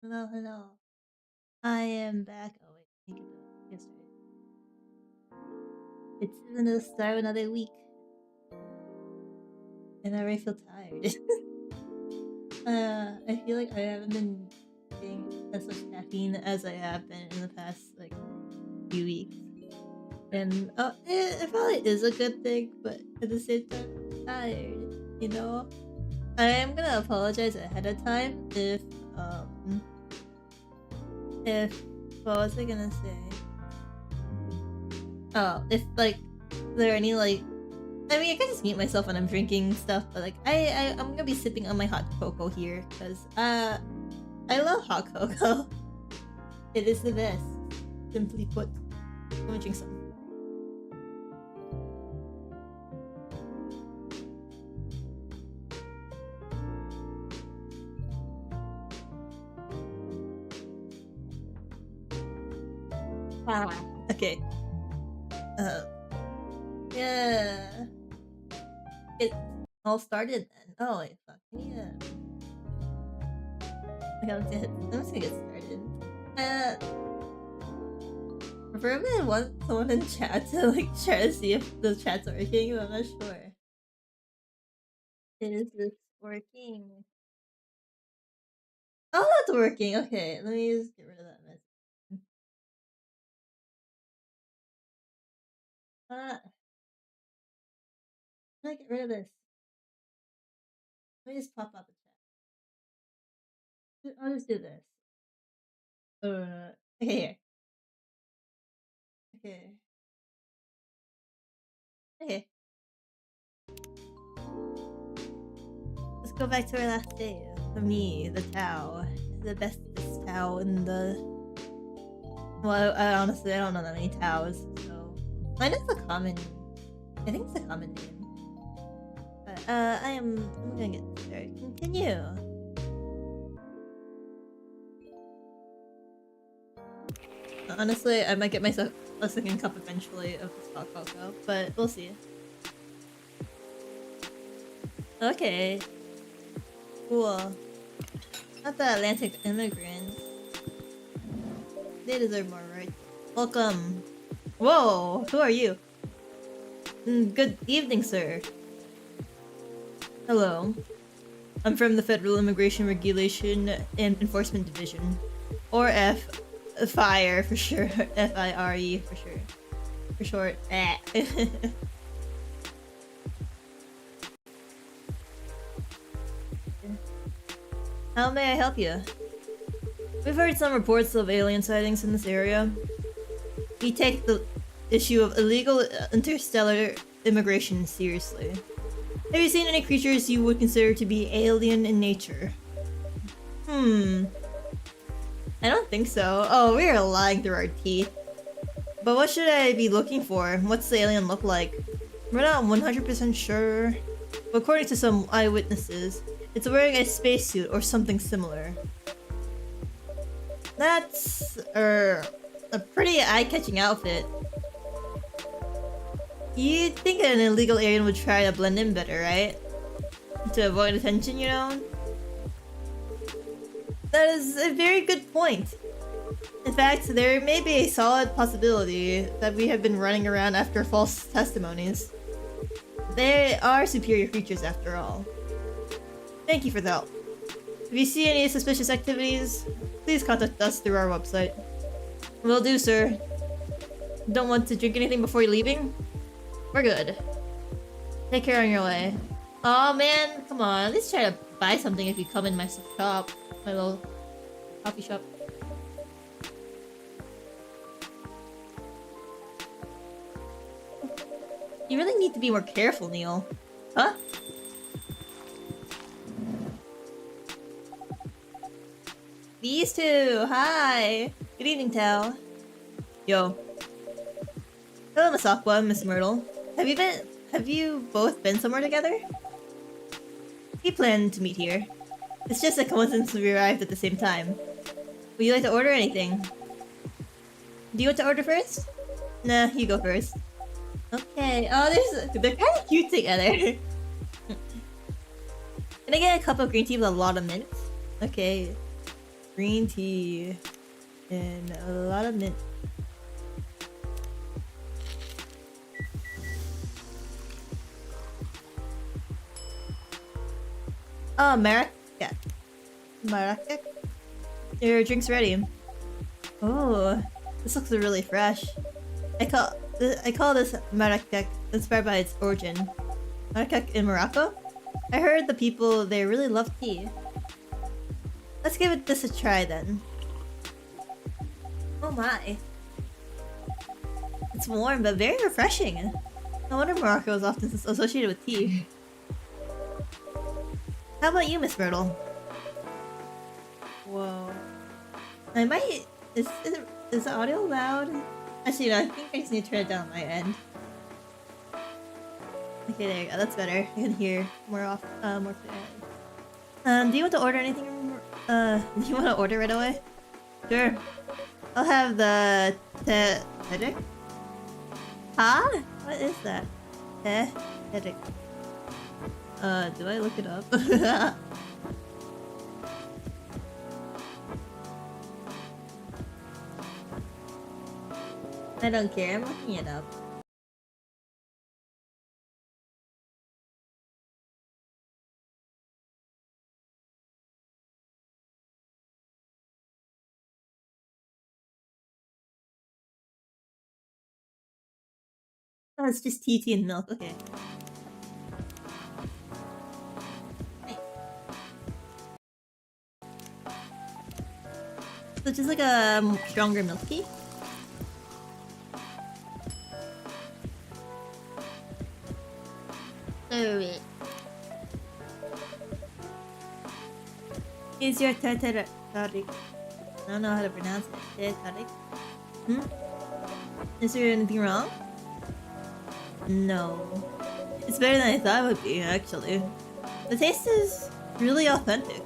Hello, hello. I am back. Oh wait, let me get started. It's the start of another week, and I already feel tired. I feel like I haven't been getting as much caffeine as I have been in the past like few weeks, and it probably is a good thing, but at the same time, I'm tired. You know, I am gonna apologize ahead of time if what was I gonna say? Oh, if like there are any like I mean I can just mute myself when I'm drinking stuff, but like I'm gonna be sipping on my hot cocoa here because I love hot cocoa. It is the best. Simply put. I'm gonna drink some. Ah. Okay. Uh yeah. It all started then. Oh wait, fuck. Yeah. Okay, I'm just gonna get started. Uh Preferably I want someone in chat to like try to see if the chat's working, but I'm not sure. Is this working? Oh, that's working. Okay, let me just get rid of that message. Let me get rid of this. Let me just pop up the chat. I'll just do this. Okay, here. Okay. Okay. Let's go back to our last day. For me, the Tao. The bestest Tao in the... Well, honestly, I don't know that many Taos, so... Mine is a common... I think it's a common name. But, I'm gonna get started. Continue! Honestly, I might get myself a second cup eventually of this hot cocoa, but we'll see. Okay. Cool. Not the Atlantic immigrants. They deserve more, right? Welcome. Whoa, who are you? Good evening, sir. Hello. I'm from the Federal Immigration Regulation and Enforcement Division. Or FIRE for sure. FIRE for sure. For short. How may I help you? We've heard some reports of alien sightings in this area. We take the issue of illegal interstellar immigration seriously. Have you seen any creatures you would consider to be alien in nature? I don't think so. Oh, we are lying through our teeth. But what should I be looking for? What's the alien look like? We're not 100% sure. But according to some eyewitnesses, it's wearing a spacesuit or something similar. That's a pretty eye-catching outfit. You'd think an illegal alien would try to blend in better, right? To avoid attention, you know? That is a very good point. In fact, there may be a solid possibility that we have been running around after false testimonies. They are superior creatures after all. Thank you for the help. If you see any suspicious activities, please contact us through our website. Will do, sir. Don't want to drink anything before you're leaving? We're good. Take care on your way. Oh man, come on. At least try to buy something if you come in my shop. My little coffee shop. You really need to be more careful, Neil. Huh? These two! Hi! Good evening, Tao. Yo. Hello, Masakwa and Miss Myrtle. Have you both been somewhere together? We planned to meet here. It's just a coincidence we arrived at the same time. Would you like to order anything? Do you want to order first? Nah, you go first. Okay. Oh, they're kind of cute together. Can I get a cup of green tea with a lot of mint? Okay. green tea and a lot of mint. Oh, Marrakech. Marrakech? Your drink's ready. Oh, this looks really fresh. I call this Marrakech, inspired by its origin. Marrakech in Morocco? I heard the people there really love tea. Let's give this a try then. Oh my. It's warm but very refreshing. No wonder Morocco is often associated with tea. How about you, Miss Myrtle? Whoa. I might... Is the audio loud? Actually, no, I think I just need to turn it down on my end. Okay, there you go. That's better. I can hear more clearly. Do you want to order anything? Do you want to order right away? Sure. I'll have the Tedric? Huh? What is that? Tedric. Do I look it up? I don't care, I'm looking it up. Oh, it's just tea and milk, okay. So just like a stronger milk tea? Alright. Is your Tariq? I don't know how to pronounce it. Tariq? Hmm? Is there anything wrong? No. It's better than I thought it would be, actually. The taste is really authentic.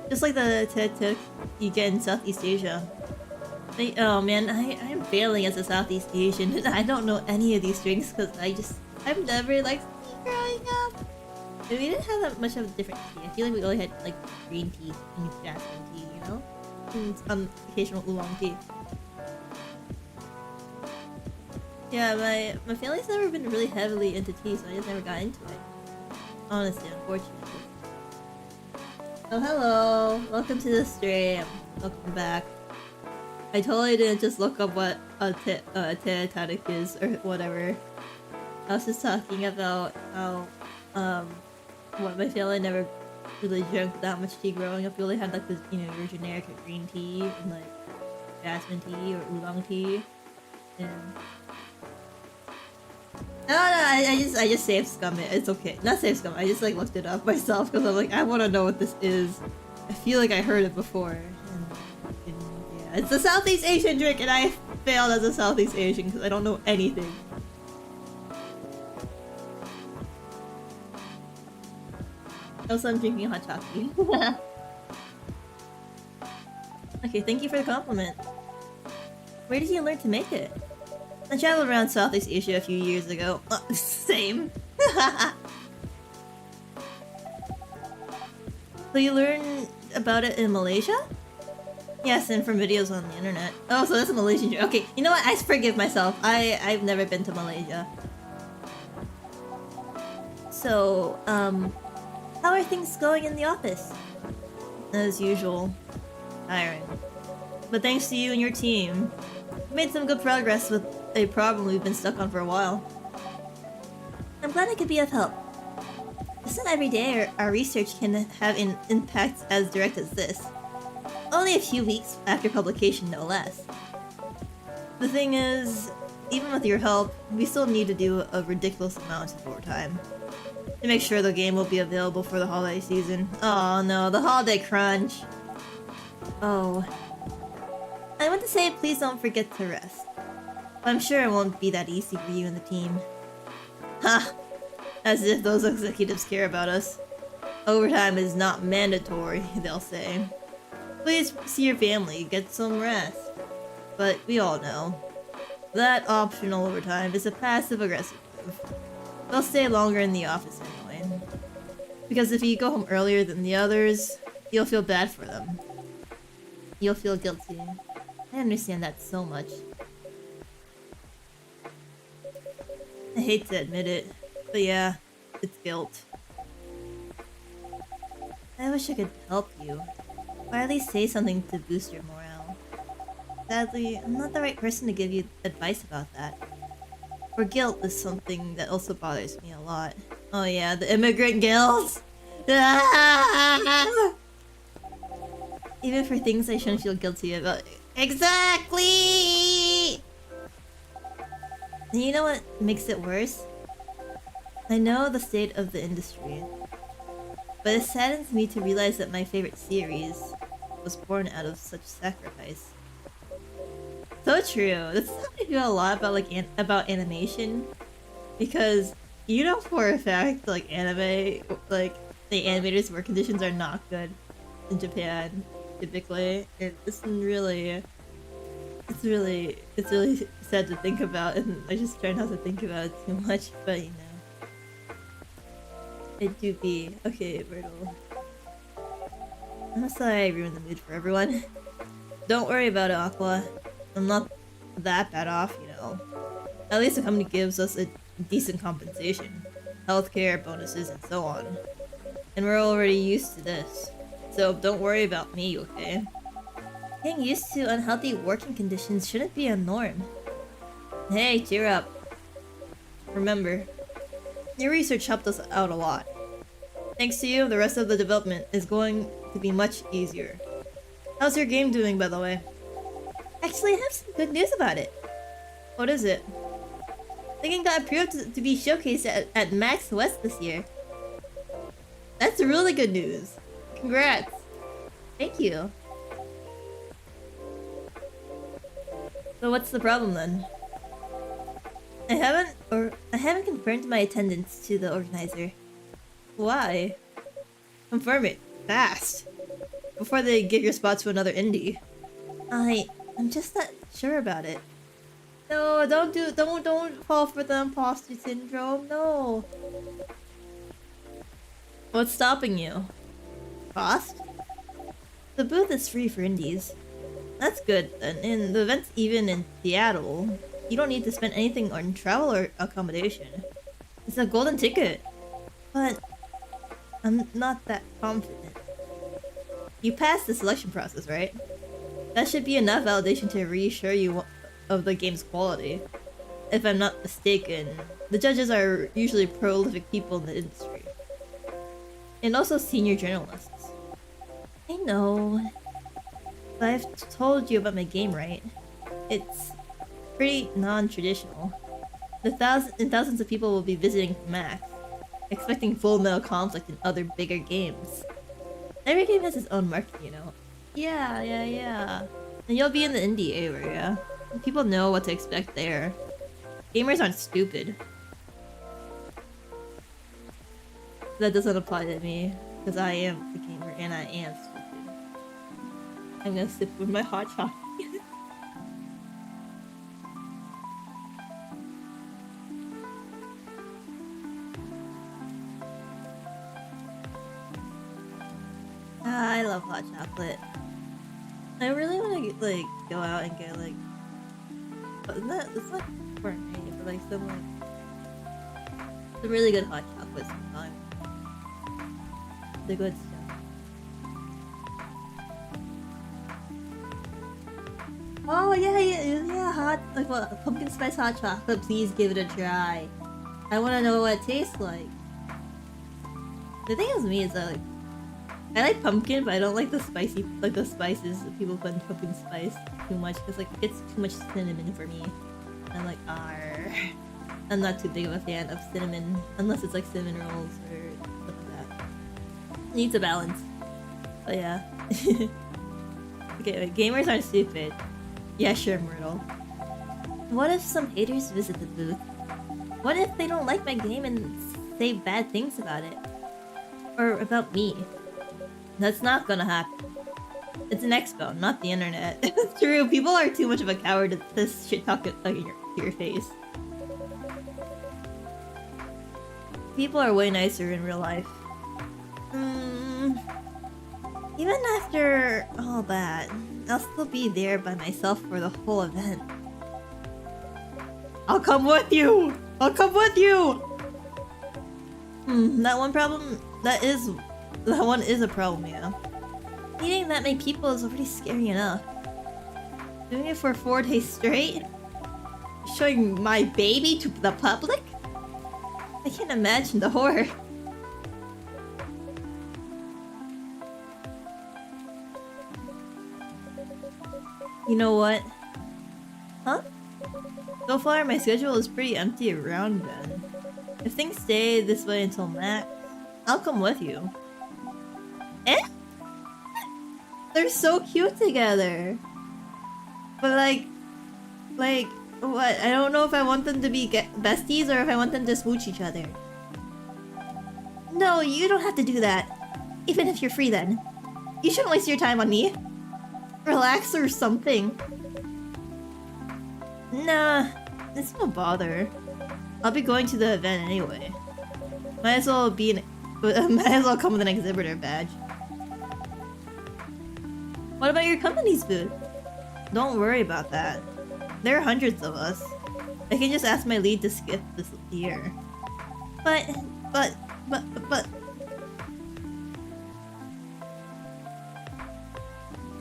Just like the Tariq you get in Southeast Asia. Oh man, I'm failing as a Southeast Asian and I don't know any of these drinks because I've never liked tea growing up. And we didn't have that much of a different tea. I feel like we only had like green tea and jasmine tea, you know? And occasional oolong tea. Yeah, my family's never been really heavily into tea, so I just never got into it. Honestly, unfortunately. Oh, hello! Welcome to the stream. Welcome back. I totally didn't just look up what a Tariq is or whatever. I was just talking about how, what my family never really drank that much tea growing up. We only had like this, you know, your generic green tea and like jasmine tea or oolong tea. And no, I just safe scum it. It's okay. Not safe scum. I just like looked it up myself because I'm like, I want to know what this is. I feel like I heard it before. And yeah, it's a Southeast Asian drink, and I failed as a Southeast Asian because I don't know anything. Also, I'm drinking hot chocolate. Okay, thank you for the compliment. Where did you learn to make it? I traveled around Southeast Asia a few years ago. Same. So you learned about it in Malaysia? Yes, and from videos on the internet. Oh, so that's a Malaysian drink. Okay, you know what? I forgive myself. I've never been to Malaysia. So, how are things going in the office? As usual. Tiring. But thanks to you and your team, we made some good progress with a problem we've been stuck on for a while. I'm glad I could be of help. It's not every day our research can have an impact as direct as this. Only a few weeks after publication, no less. The thing is, even with your help, we still need to do a ridiculous amount of overtime to make sure the game will be available for the holiday season. Oh no, the holiday crunch! Oh. I want to say please don't forget to rest. I'm sure it won't be that easy for you and the team. Ha! As if those executives care about us. Overtime is not mandatory, they'll say. Please see your family, get some rest. But we all know that optional overtime is a passive-aggressive move. They'll stay longer in the office anyway. Because if you go home earlier than the others, you'll feel bad for them. you'll feel guilty. I understand that so much. I hate to admit it, but yeah, it's guilt. I wish I could help you, or at least say something to boost your morale. Sadly, I'm not the right person to give you advice about that. For guilt is something that also bothers me a lot. Oh yeah, the immigrant guilt! Even for things I shouldn't feel guilty about. Exactly! And you know what makes it worse? I know the state of the industry, but it saddens me to realize that my favorite series was born out of such sacrifice. So true. This is how I feel a lot about about animation, because you know for a fact anime the animators' work conditions are not good in Japan typically. It's really sad to think about, and I just try not to think about it too much. But you know, it do be okay. Myrtle, I'm sorry I ruined the mood for everyone. Don't worry about it, Aqua. I'm not that bad off, you know. At least the company gives us a decent compensation, healthcare, bonuses, and so on. And we're already used to this. So don't worry about me, okay? Getting used to unhealthy working conditions shouldn't be a norm. Hey, cheer up. Remember, your research helped us out a lot. Thanks to you, the rest of the development is going to be much easier. How's your game doing, by the way? Actually, I have some good news about it. What is it? The game got approved to be showcased at Max West this year. That's really good news. Congrats. Thank you. So what's the problem then? I haven't confirmed my attendance to the organizer. Why? Confirm it fast before they give your spot to another indie. I'm just not sure about it. No, don't fall for the imposter syndrome. No. What's stopping you? Cost? The booth is free for indies. That's good then. And the event's even in Seattle. You don't need to spend anything on travel or accommodation. It's a golden ticket. But I'm not that confident. You passed the selection process, right? That should be enough validation to reassure you of the game's quality. If I'm not mistaken, the judges are usually prolific people in the industry. And also senior journalists. I know. But I've told you about my game, right? It's pretty non-traditional. Thousands of people will be visiting Max, expecting Full Metal Conflict and other bigger games. Every game has its own market, you know. Yeah. And you'll be in the indie area. People know what to expect there. Gamers aren't stupid. That doesn't apply to me, because I am a gamer and I am stupid. I'm gonna sip with my hot chocolate. I love hot chocolate. I really want to go out and get it's not corn candy, but some really good hot chocolate sometime. The good stuff. Oh yeah, hot pumpkin spice hot chocolate. Please give it a try. I want to know what it tastes like. The thing with me is that I like pumpkin, but I don't like the spicy, the spices that people put in pumpkin spice too much, because it's too much cinnamon for me. And I'm I'm not too big of a fan of cinnamon, unless it's cinnamon rolls or stuff like that. It needs a balance. But yeah. Okay, gamers aren't stupid. Yeah, sure, Myrtle. What if some haters visit the booth? What if they don't like my game and say bad things about it? Or about me? That's not gonna happen. It's an expo, not the internet. It's true, people are too much of a coward to shit talk to your face. People are way nicer in real life. Even after all that, I'll still be there by myself for the whole event. I'll come with you! I'll come with you! That one is a problem, yeah. Meeting that many people is already scary enough. Doing it for 4 days straight? Showing my baby to the public? I can't imagine the horror. You know what? Huh? So far, my schedule is pretty empty around then. If things stay this way until Max, I'll come with you. Eh? They're so cute together. But like, what? I don't know if I want them to be besties or if I want them to smooch each other. No, you don't have to do that. Even if you're free then. You shouldn't waste your time on me. Relax or something. Nah, it's no bother. I'll be going to the event anyway. Might as well come with an exhibitor badge. What about your company's booth? Don't worry about that. There are hundreds of us. I can just ask my lead to skip this year. But...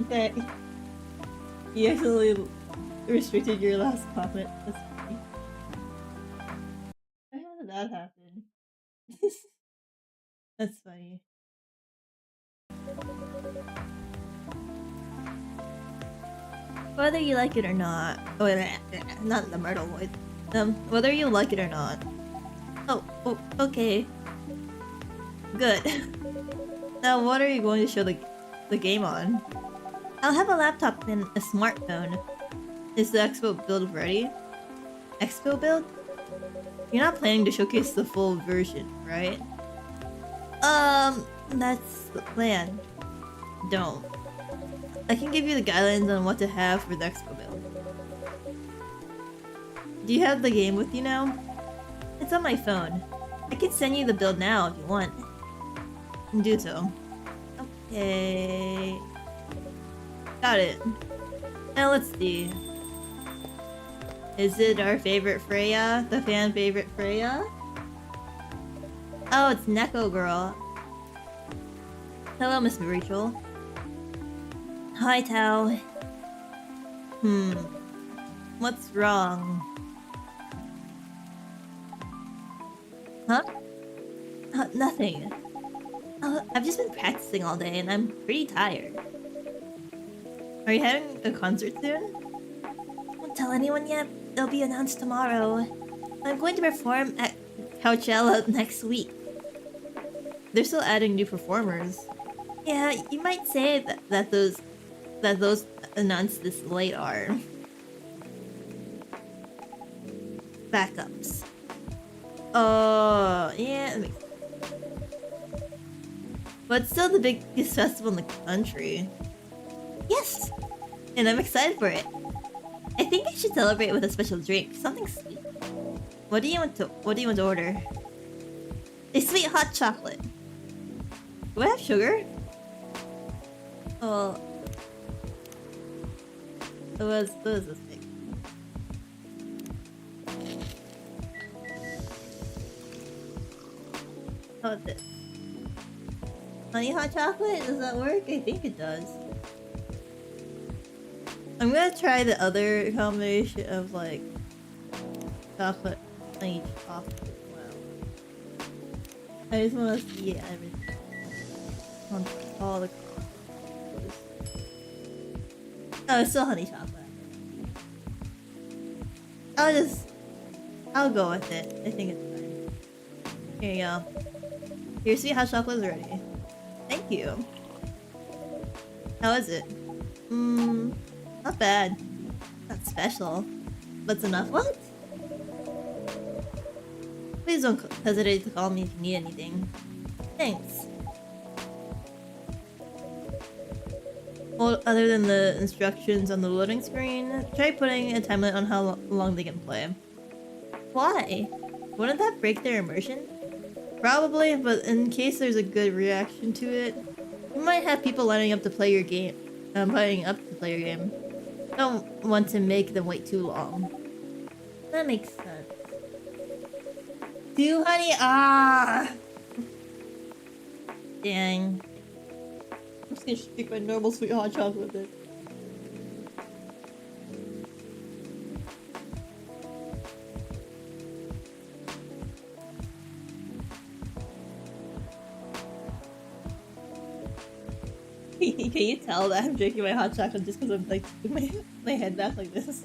Okay. You actually restricted your last comment. That's funny. How did that happen? That's funny. Whether you like it or not. Oh, wait, not the Myrtle voice. Whether you like it or not. Oh, okay. Good. Now, what are you going to show the game on? I'll have a laptop and a smartphone. Is the Expo build ready? Expo build? You're not planning to showcase the full version, right? That's the plan. Don't. I can give you the guidelines on what to have for the Expo build. Do you have the game with you now? It's on my phone. I can send you the build now if you want. Do so. Okay. Got it. Now let's see. Is it our favorite Freya? The fan favorite Freya? Oh, it's Neko Girl. Hello, Miss Rachel. Hi, Tao. What's wrong? Huh? Nothing. I've just been practicing all day and I'm pretty tired. Are you having a concert soon? Won't tell anyone yet. It'll be announced tomorrow. I'm going to perform at Coachella next week. They're still adding new performers. Yeah, you might say that those announced this late are backups. Oh, yeah. But it's still the biggest festival in the country. Yes! And I'm excited for it. I think I should celebrate with a special drink. Something sweet. What do you want to order? A sweet hot chocolate. Do I have sugar? Oh. What was this thing? How is this? Honey hot chocolate? Does that work? I think it does. I'm gonna try the other combination of like chocolate, honey chocolate. Wow. I just want to see everything on all the colors. Oh, it's still honey chocolate. I'll go with it. I think it's fine. Here you go. Your sweet hot chocolate is ready. Thank you. How is it? Not bad. Not special. But it's enough. What? Please don't hesitate to call me if you need anything. Thanks. Well, other than the instructions on the loading screen, try putting a time limit on how long they can play. Why? Wouldn't that break their immersion? Probably, but in case there's a good reaction to it, you might have people lining up to play your game. multiplayer game. Don't want to make them wait too long. That makes sense. 2 honey? Ah! Dang. I'm just gonna stick my normal sweet hot chocolate with it. Can you tell that I'm drinking my hot chocolate just because I'm like putting my head back like this?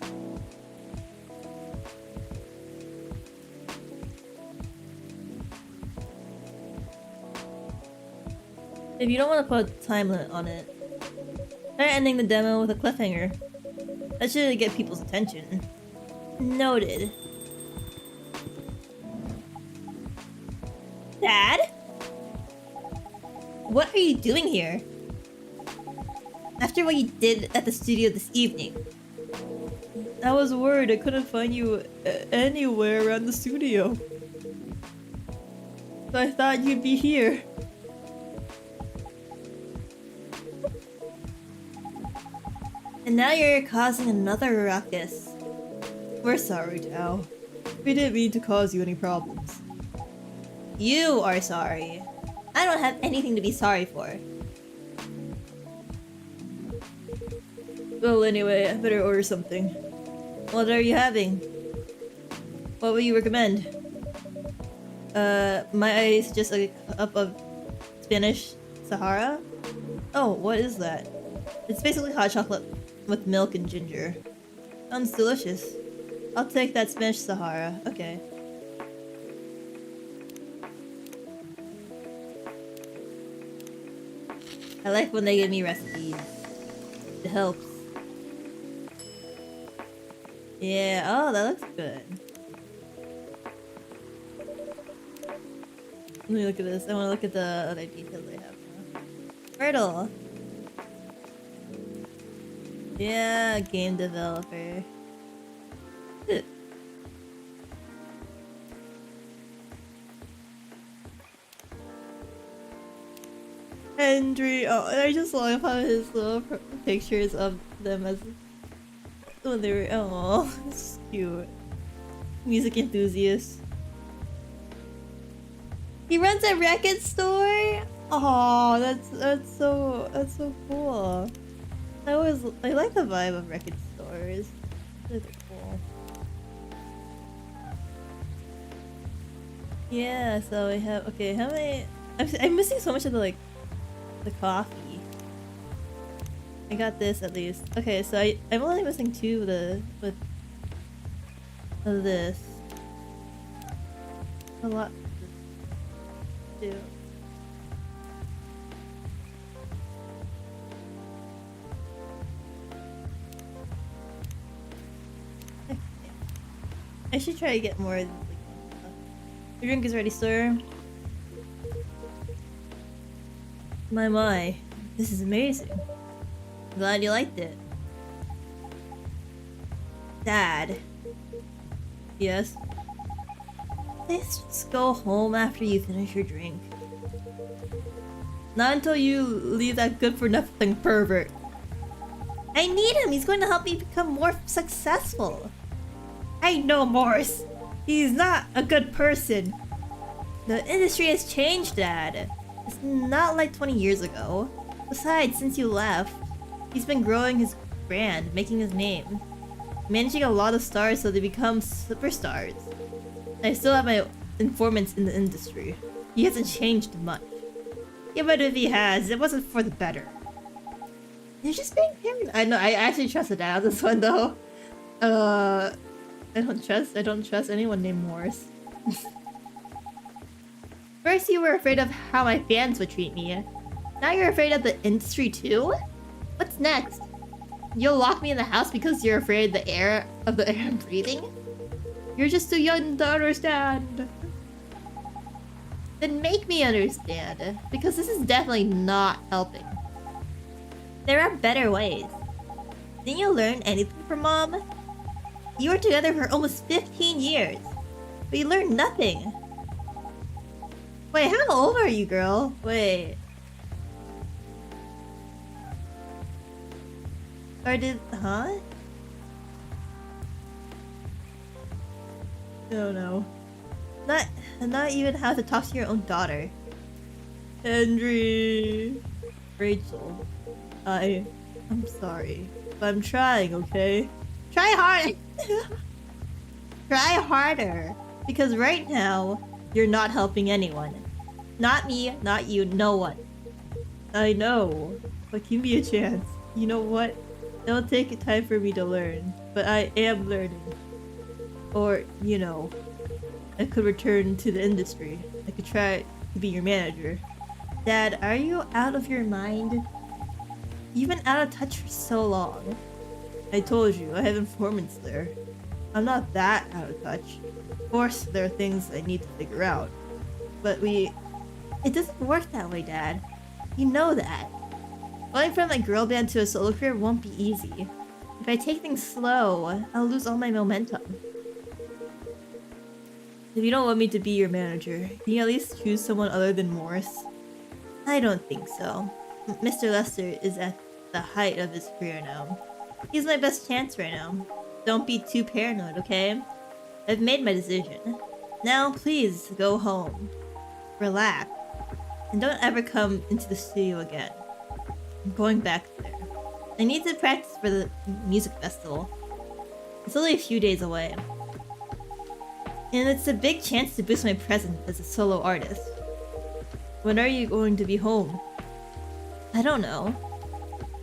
If you don't want to put a time limit on it, try ending the demo with a cliffhanger. That should get people's attention. Noted. Dad? What are you doing here? After what you did at the studio this evening. I was worried I couldn't find you anywhere around the studio. So I thought you'd be here. And now you're causing another ruckus. We're sorry, Tao. We didn't mean to cause you any problems. You are sorry. I don't have anything to be sorry for. Well, anyway, I better order something. What are you having? What would you recommend? My just a cup of Spanish Sahara? Oh, what is that? It's basically hot chocolate with milk and ginger. Sounds delicious. I'll take that Spanish Sahara. Okay. I like when they give me recipes. It helps. Yeah, oh, that looks good. Let me look at this. I want to look at the other details I have now. Myrtle! Yeah, game developer. Henry, oh, I just love how his little pictures of them as when they were, oh, it's cute. Music enthusiast. He runs a record store. Oh, that's so cool. I like the vibe of record stores. They're cool. Yeah, so we have, okay, how many? I'm missing so much of the coffee. I got this at least. Okay, so I'm only missing 2 of this. A lot. 2. Okay. I should try to get more. Your drink is ready, sir. My. This is amazing. Glad you liked it. Dad. Yes? Please just go home after you finish your drink. Not until you leave that good-for-nothing pervert. I need him! He's going to help me become more successful. I know Morse. He's not a good person. The industry has changed, Dad. It's not like 20 years ago. Besides, since you left, he's been growing his brand, making his name. Managing a lot of stars so they become superstars. I still have my informants in the industry. He hasn't changed much. Yeah, but if he has, it wasn't for the better. You're just being paranoid. I know, I actually trust the dad on this one though. I don't trust anyone named Morris. First you were afraid of how my fans would treat me. Now you're afraid of the industry too? What's next? You'll lock me in the house because you're afraid of the air I'm breathing? You're just too young to understand. Then make me understand, because this is definitely not helping. There are better ways. Didn't you learn anything from Mom? You were together for almost 15 years, but you learned nothing. Wait, how old are you, girl? Wait. Or did... Huh? Oh no. Not even how to talk to your own daughter. Henry... Rachel. I'm sorry. But I'm trying, okay? Try harder! Try harder! Because right now, you're not helping anyone. Not me, not you, no one. I know. But give me a chance. You know what? It'll take time for me to learn. But I am learning. Or, you know, I could return to the industry. I could try to be your manager. Dad, are you out of your mind? You've been out of touch for so long. I told you, I have informants there. I'm not that out of touch. Of course, there are things I need to figure out. But it doesn't work that way, Dad. You know that. Going from a girl band to a solo career won't be easy. If I take things slow, I'll lose all my momentum. If you don't want me to be your manager, can you at least choose someone other than Morris? I don't think so. Mr. Lester is at the height of his career now. He's my best chance right now. Don't be too paranoid, okay? I've made my decision. Now, please, go home. Relax. And don't ever come into the studio again. I'm going back there. I need to practice for the music festival. It's only a few days away. And it's a big chance to boost my presence as a solo artist. When are you going to be home? I don't know.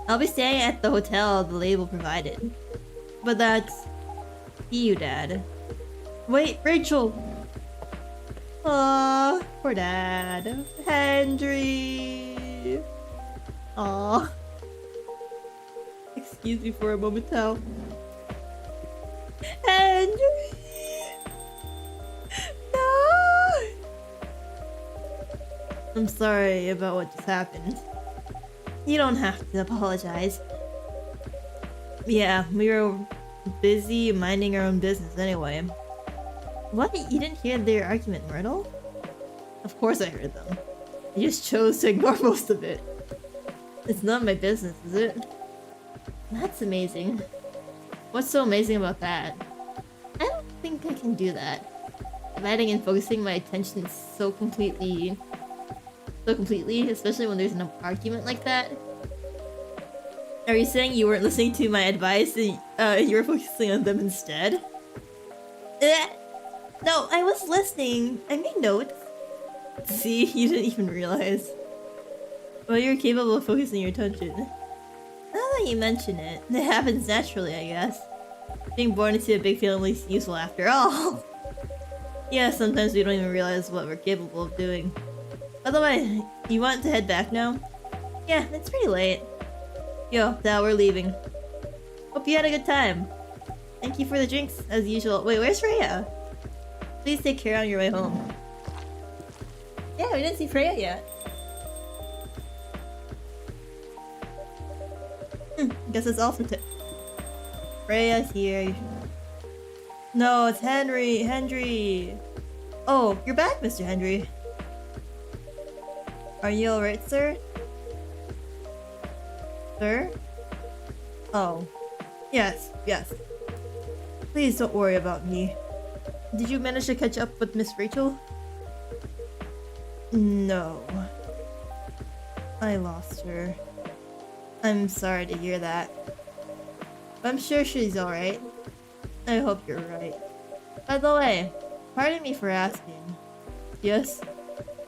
I'll be staying at the hotel the label provided. But that's... See you, Dad. Wait, Rachel! Aww, poor Dad. Henry! Aww. Excuse me for a moment, Tal. Henry! No! I'm sorry about what just happened. You don't have to apologize. Yeah, we were busy minding our own business anyway. What? You didn't hear their argument, Myrtle? Of course I heard them. I just chose to ignore most of it. It's not my business, is it? That's amazing. What's so amazing about that? I don't think I can do that. Dividing and focusing my attention so completely, especially when there's an argument like that. Are you saying you weren't listening to my advice and you were focusing on them instead? No, I was listening. I made notes. See, you didn't even realize. Well, you're capable of focusing your attention. Now that you mention it, it happens naturally, I guess. Being born into a big family is useful after all. Yeah, sometimes we don't even realize what we're capable of doing. By the way, you want to head back now? Yeah, it's pretty late. Yo, now we're leaving. Hope you had a good time. Thank you for the drinks, as usual. Wait, where's Freya? Please take care on your way home. Yeah, we didn't see Freya yet. Guess it's all for Freya's here. No, it's Henry! Henry! Oh, you're back, Mr. Henry. Are you alright, sir? Sir? Oh. Yes, yes. Please don't worry about me. Did you manage to catch up with Miss Rachel? No. I lost her. I'm sorry to hear that. But I'm sure she's alright. I hope you're right. By the way, pardon me for asking. Yes?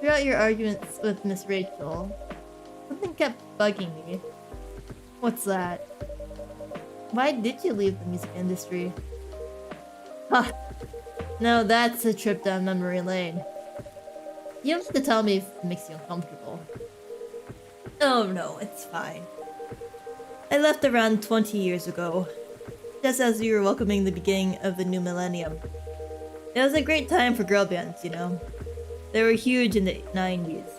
Throughout your arguments with Miss Rachel, something kept bugging me. What's that? Why did you leave the music industry? Huh. No, that's a trip down memory lane. You don't have to tell me if it makes you uncomfortable. Oh no, it's fine. I left around 20 years ago, just as we were welcoming the beginning of the new millennium. It was a great time for girl bands, you know. They were huge in the 90s,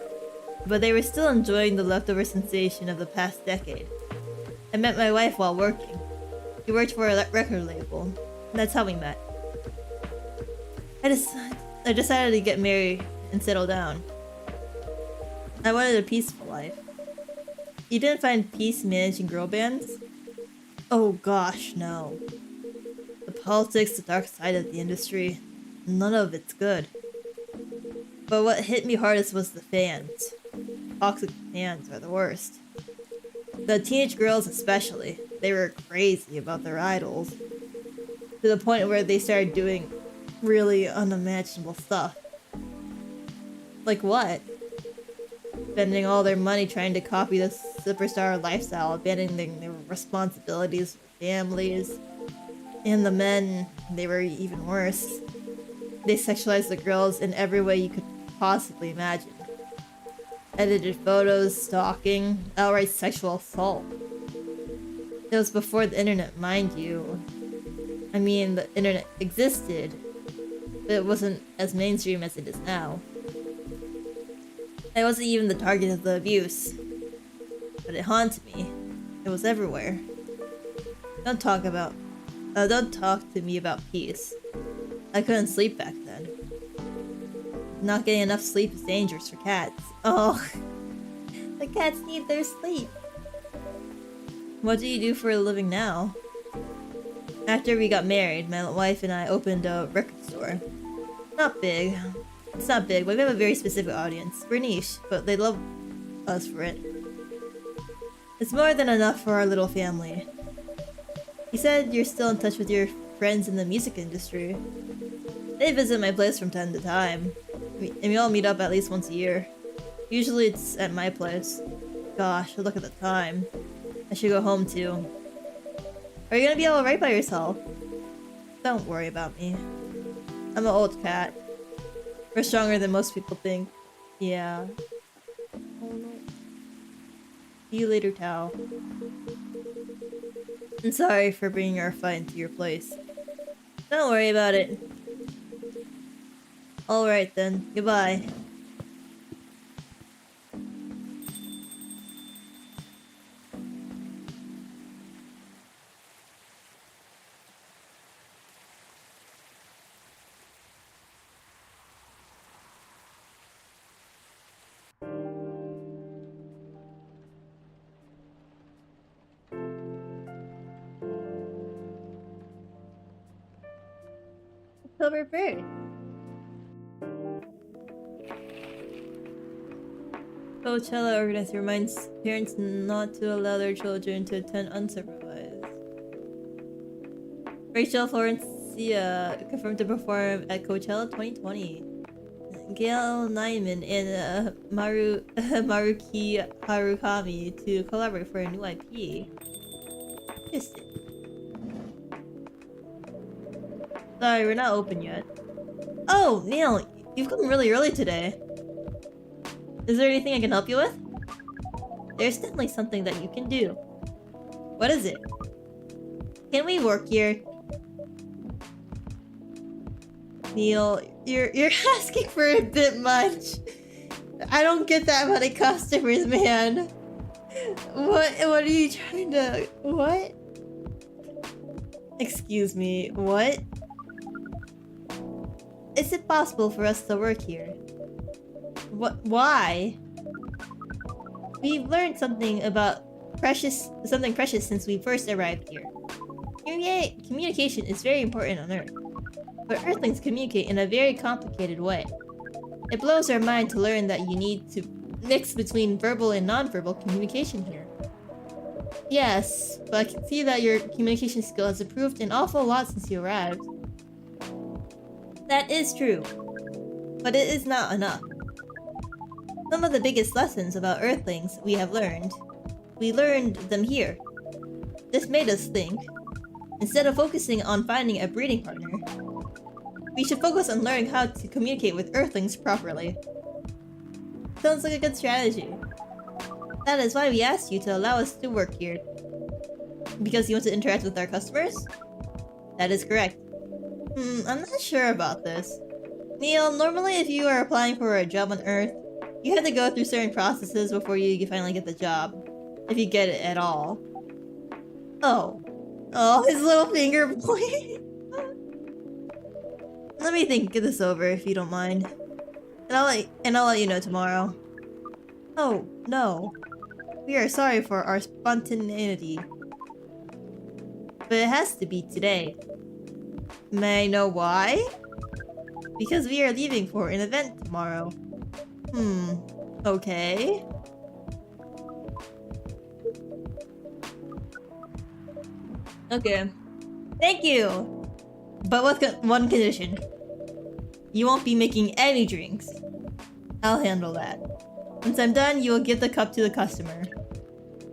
but they were still enjoying the leftover sensation of the past decade. I met my wife while working. She worked for a record label, and that's how we met. I decided to get married and settle down. I wanted a peaceful life. You didn't find peace managing girl bands? Oh gosh, no. The politics, the dark side of the industry, none of it's good. But what hit me hardest was the fans. Toxic fans are the worst. The teenage girls especially, they were crazy about their idols. To the point where they started doing really unimaginable stuff. Like what? Spending all their money trying to copy the superstar lifestyle, abandoning their responsibilities for families. And the men, they were even worse. They sexualized the girls in every way you could possibly imagine. Edited photos, stalking, outright sexual assault. It was before the internet, mind you. I mean, the internet existed, but it wasn't as mainstream as it is now. I wasn't even the target of the abuse, but it haunted me. It was everywhere. Don't talk to me about peace. I couldn't sleep back then. Not getting enough sleep is dangerous for cats. Oh, the cats need their sleep. What do you do for a living now? After we got married, my wife and I opened a record store. Not big. It's not big, but we have a very specific audience. We're niche, but they love us for it. It's more than enough for our little family. You said you're still in touch with your friends in the music industry. They visit my place from time to time, and we all meet up at least once a year. Usually it's at my place. Gosh, look at the time. I should go home too. Are you gonna be alright by yourself? Don't worry about me. I'm an old cat. We're stronger than most people think. Yeah. Oh no. See you later, Tao. I'm sorry for bringing our fight into your place. Don't worry about it. Alright then. Goodbye. October 1st. Coachella organizer reminds parents not to allow their children to attend unsupervised. Rachel Florencia confirmed to perform at Coachella 2020. Gail Nyman and Maruki Harukami to collaborate for a new IP. Interesting. Sorry, we're not open yet. Oh, Neil, you've come really early today. Is there anything I can help you with? There's definitely something that you can do. What is it? Can we work here? Neil, you're asking for a bit much. I don't get that many customers, man. What are you trying to... What? Excuse me, what? Is it possible for us to work here? What? Why? We've learned something precious since we first arrived here. Communication is very important on Earth, but Earthlings communicate in a very complicated way. It blows our mind to learn that you need to mix between verbal and non-verbal communication here. Yes, but I can see that your communication skill has improved an awful lot since you arrived. That is true, but it is not enough. Some of the biggest lessons about Earthlings we learned them here. This made us think, instead of focusing on finding a breeding partner, we should focus on learning how to communicate with Earthlings properly. Sounds like a good strategy. That is why we asked you to allow us to work here. Because you want to interact with our customers? That is correct. I'm not sure about this. Neil, normally if you are applying for a job on Earth, you have to go through certain processes before you finally get the job. If you get it at all. Oh. Oh, his little finger point. Let me think this over if you don't mind. And I'll let you know tomorrow. Oh, no. We are sorry for our spontaneity. but it has to be today. May I know why? Because we are leaving for an event tomorrow. Okay. Okay. Thank you! But with one condition. You won't be making any drinks. I'll handle that. Once I'm done, you will give the cup to the customer.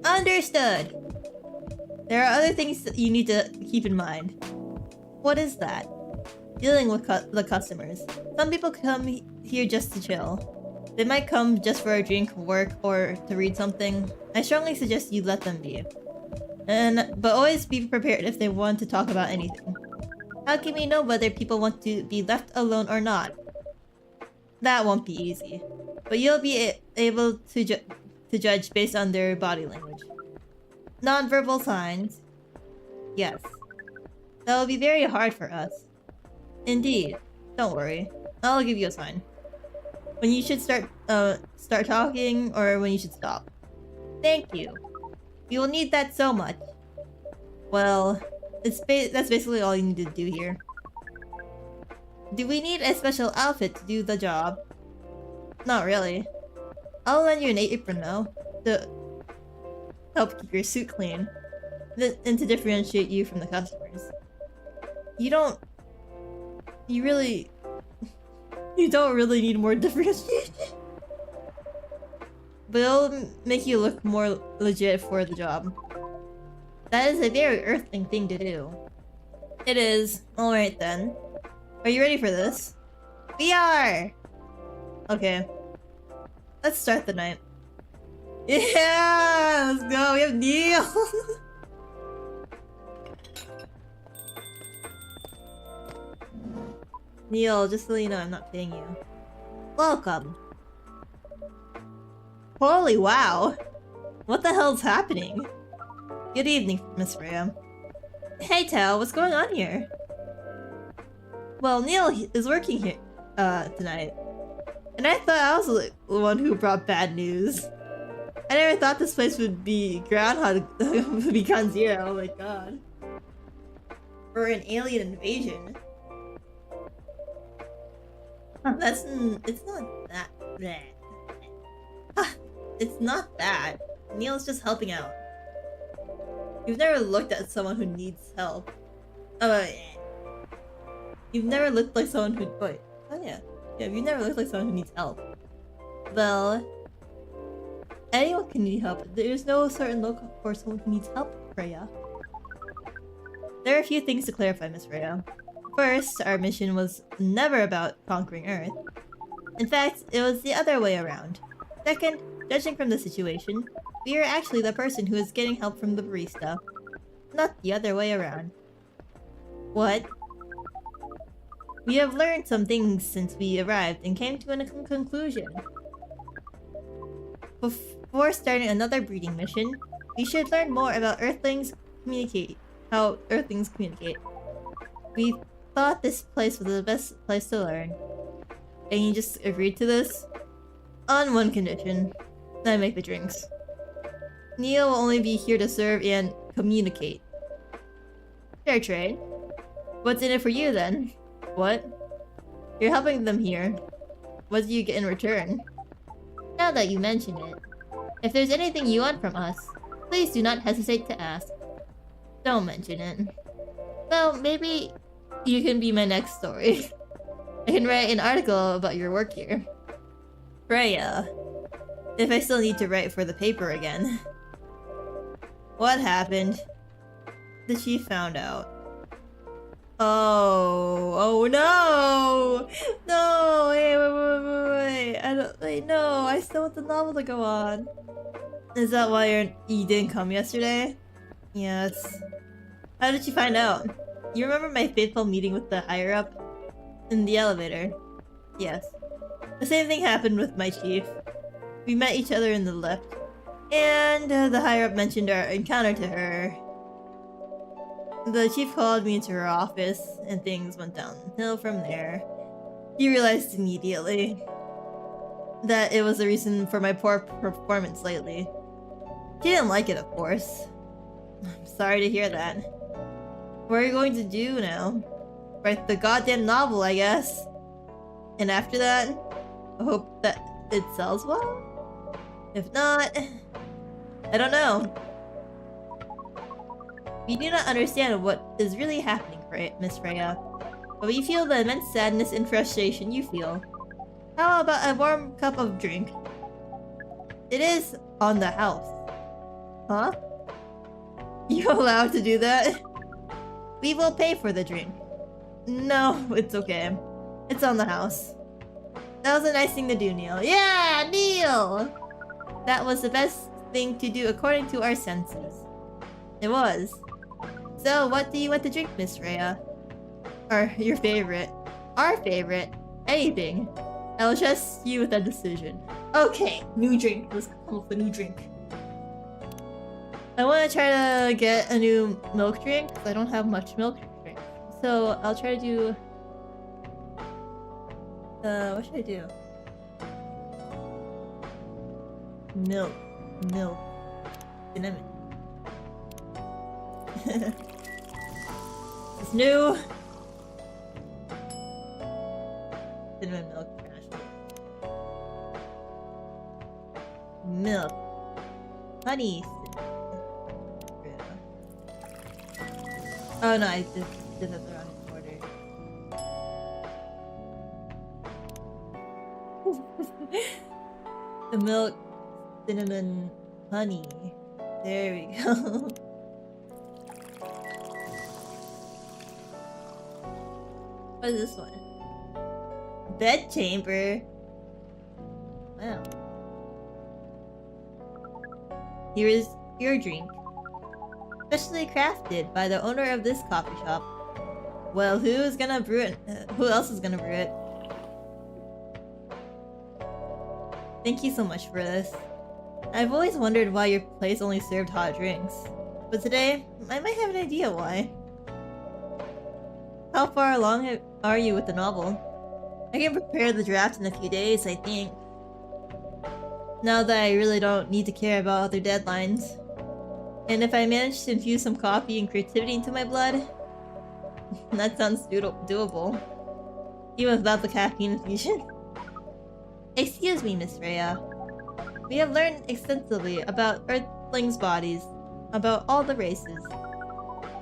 Understood! There are other things that you need to keep in mind. What is that? Dealing with the customers. Some people come here just to chill. They might come just for a drink, work, or to read something. I strongly suggest you let them be. But always be prepared if they want to talk about anything. How can we know whether people want to be left alone or not? That won't be easy. But you'll be able to judge based on their body language. Non-verbal signs. Yes. That will be very hard for us. Indeed. Don't worry. I'll give you a sign. When you should start talking or when you should stop. Thank you. We will need that so much. Well, that's basically all you need to do here. Do we need a special outfit to do the job? Not really. I'll lend you an apron though, to help keep your suit clean, and to differentiate you from the customers. You don't really need more differentiation. But it'll make you look more legit for the job. That is a very Earthling thing to do. It is. Alright then. Are you ready for this? We are! Okay. Let's start the night. Yeah! Let's go! We have Neil! Neil, just so you know, I'm not paying you. Welcome. Holy wow! What the hell's happening? Good evening, Miss Rhea. Hey Tao, what's going on here? Well, Neil is working here tonight. And I thought I was the one who brought bad news. I never thought this place would be Groundhog would be Ground Zero, oh my god. Or an alien invasion. It's not that bad. It's not that. Neil's just helping out. You've never looked at someone who needs help. You've never looked like someone who- wait. Oh yeah. Yeah, you've never looked like someone who needs help. Well... anyone can need help. There's no certain look for someone who needs help, Rhea. There are a few things to clarify, Miss Rhea. First, our mission was never about conquering Earth. In fact, it was the other way around. Second, judging from the situation, we are actually the person who is getting help from the barista. Not the other way around. What? We have learned some things since we arrived and came to a conclusion. Before starting another breeding mission, we should learn more about how Earthlings communicate. We thought this place was the best place to learn. And you just agreed to this? On one condition. I make the drinks. Neil will only be here to serve and communicate. Fair trade. What's in it for you then? What? You're helping them here. What do you get in return? Now that you mention it, if there's anything you want from us, please do not hesitate to ask. Don't mention it. Well, maybe you can be my next story. I can write an article about your work here. Freya. If I still need to write for the paper again. What happened? The chief found out. Oh no! No! Wait, no, I still want the novel to go on. Is that why you didn't come yesterday? Yes. How did you find out? You remember my fateful meeting with the higher-up? In the elevator. Yes. The same thing happened with my chief. We met each other in the lift. And the higher-up mentioned our encounter to her. The chief called me into her office, and things went downhill from there. He realized immediately that it was the reason for my poor performance lately. He didn't like it, of course. I'm sorry to hear that. What are you going to do now? Write the goddamn novel, I guess. And after that, I hope that it sells well? If not, I don't know. We do not understand what is really happening, Miss Freya. But we feel the immense sadness and frustration you feel. How about a warm cup of drink? It is on the house. Huh? You allowed to do that? We will pay for the drink. No, it's okay. It's on the house. That was a nice thing to do, Neil. Yeah, Neil! That was the best thing to do according to our senses. It was. So, what do you want to drink, Miss Freya? Or your favorite? Our favorite? Anything. I'll trust you with that decision. Okay, new drink. Let's come up with a new drink. I want to try to get a new milk drink because I don't have much milk drink. So I'll try to do. What should I do? Milk. Cinnamon. It's new. Cinnamon milk trash. Milk. Honey. Oh no, I just did it the wrong order. The milk, cinnamon, honey. There we go. What is this one? Bedchamber. Wow. Here is your drink. Specially crafted by the owner of this coffee shop. Well, who is gonna brew it? Who else is gonna brew it? Thank you so much for this. I've always wondered why your place only served hot drinks. But today, I might have an idea why. How far along are you with the novel? I can prepare the draft in a few days, I think. Now that I really don't need to care about other deadlines. And if I manage to infuse some coffee and creativity into my blood, that sounds doable. Even without the caffeine infusion. Excuse me, Miss Freya. We have learned extensively about Earthlings' bodies, about all the races.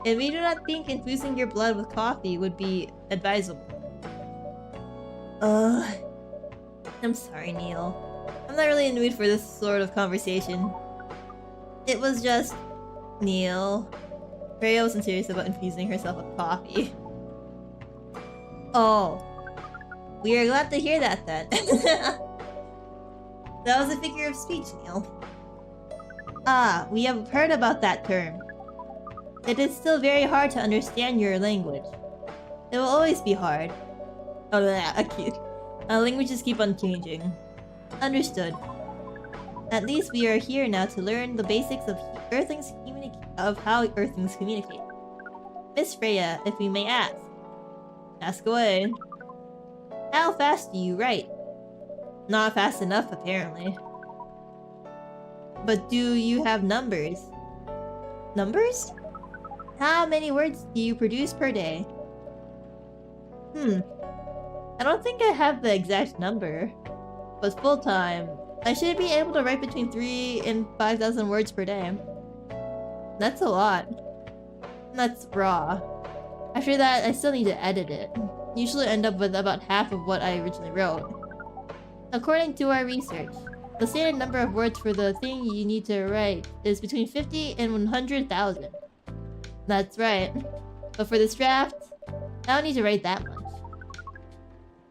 And we do not think infusing your blood with coffee would be advisable. I'm sorry, Neil. I'm not really in the mood for this sort of conversation. It was just... Neil. Freya wasn't serious about infusing herself with coffee. Oh. We are glad to hear that then. That was a figure of speech, Neil. Ah, we have heard about that term. It is still very hard to understand your language. It will always be hard. Oh, yeah, cute. Languages keep on changing. Understood. At least we are here now to learn the basics of how Earthlings communicate. Miss Freya, if we may ask. Ask away. How fast do you write? Not fast enough, apparently. But do you have numbers? Numbers? How many words do you produce per day? I don't think I have the exact number. But full-time, I should be able to write between 3,000 and 5,000 words per day. That's a lot. That's raw. After that, I still need to edit it. Usually end up with about half of what I originally wrote. According to our research, the standard number of words for the thing you need to write is between 50 and 100,000. That's right. But for this draft, I don't need to write that much.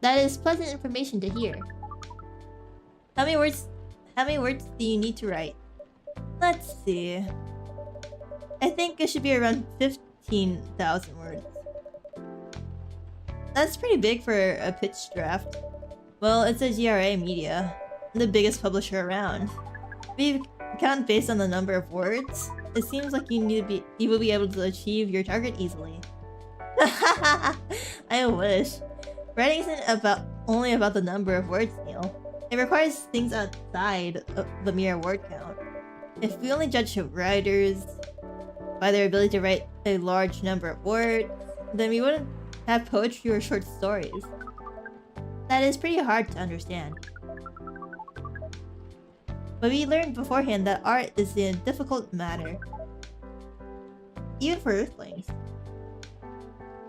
That is pleasant information to hear. How many words do you need to write? Let's see. I think it should be around 15,000 words. That's pretty big for a pitch draft. Well, it's a GRA Media, the biggest publisher around. If you count based on the number of words, it seems like you will be able to achieve your target easily. I wish. Writing isn't only about the number of words, Neil. It requires things outside of the mere word count. If we only judge writers... by their ability to write a large number of words, then we wouldn't have poetry or short stories. That is pretty hard to understand. But we learned beforehand that art is a difficult matter. Even for Earthlings.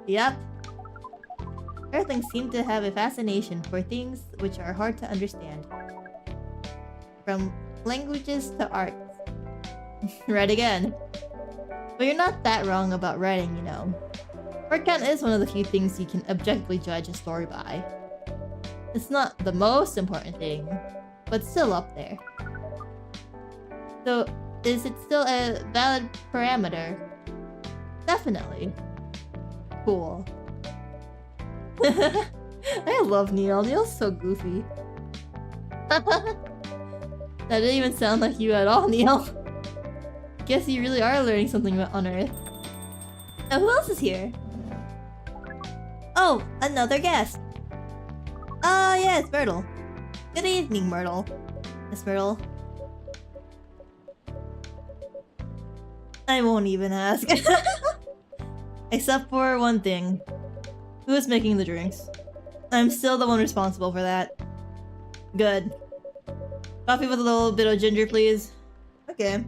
Yep. Earthlings seem to have a fascination for things which are hard to understand. From languages to art. Right again. But you're not that wrong about writing, you know. Word count is one of the few things you can objectively judge a story by. It's not the most important thing, but still up there. So, is it still a valid parameter? Definitely. Cool. I love Neil. Neil's so goofy. That didn't even sound like you at all, Neil. Guess you really are learning something on Earth. Now, who else is here? Oh, another guest. Yeah, it's Myrtle. Good evening, Myrtle. Miss Myrtle. I won't even ask. Except for one thing. Who is making the drinks? I'm still the one responsible for that. Good. Coffee with a little bit of ginger, please. Okay.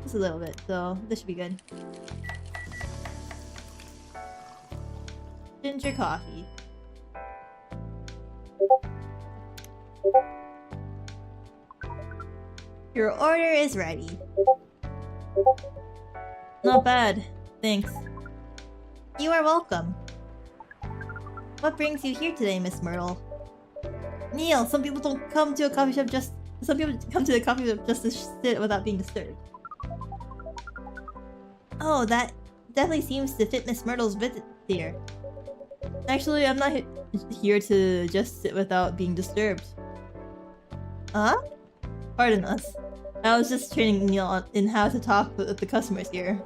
Just a little bit, so this should be good. Ginger coffee. Your order is ready. Not bad, thanks. You are welcome. What brings you here today, Miss Myrtle? Neil, some people don't come to a coffee shop just... Some people come to the coffee shop just to sit without being disturbed. Oh, that definitely seems to fit Miss Myrtle's visit here. Actually, I'm not here to just sit without being disturbed. Huh? Pardon us. I was just training Neil in how to talk with the customers here.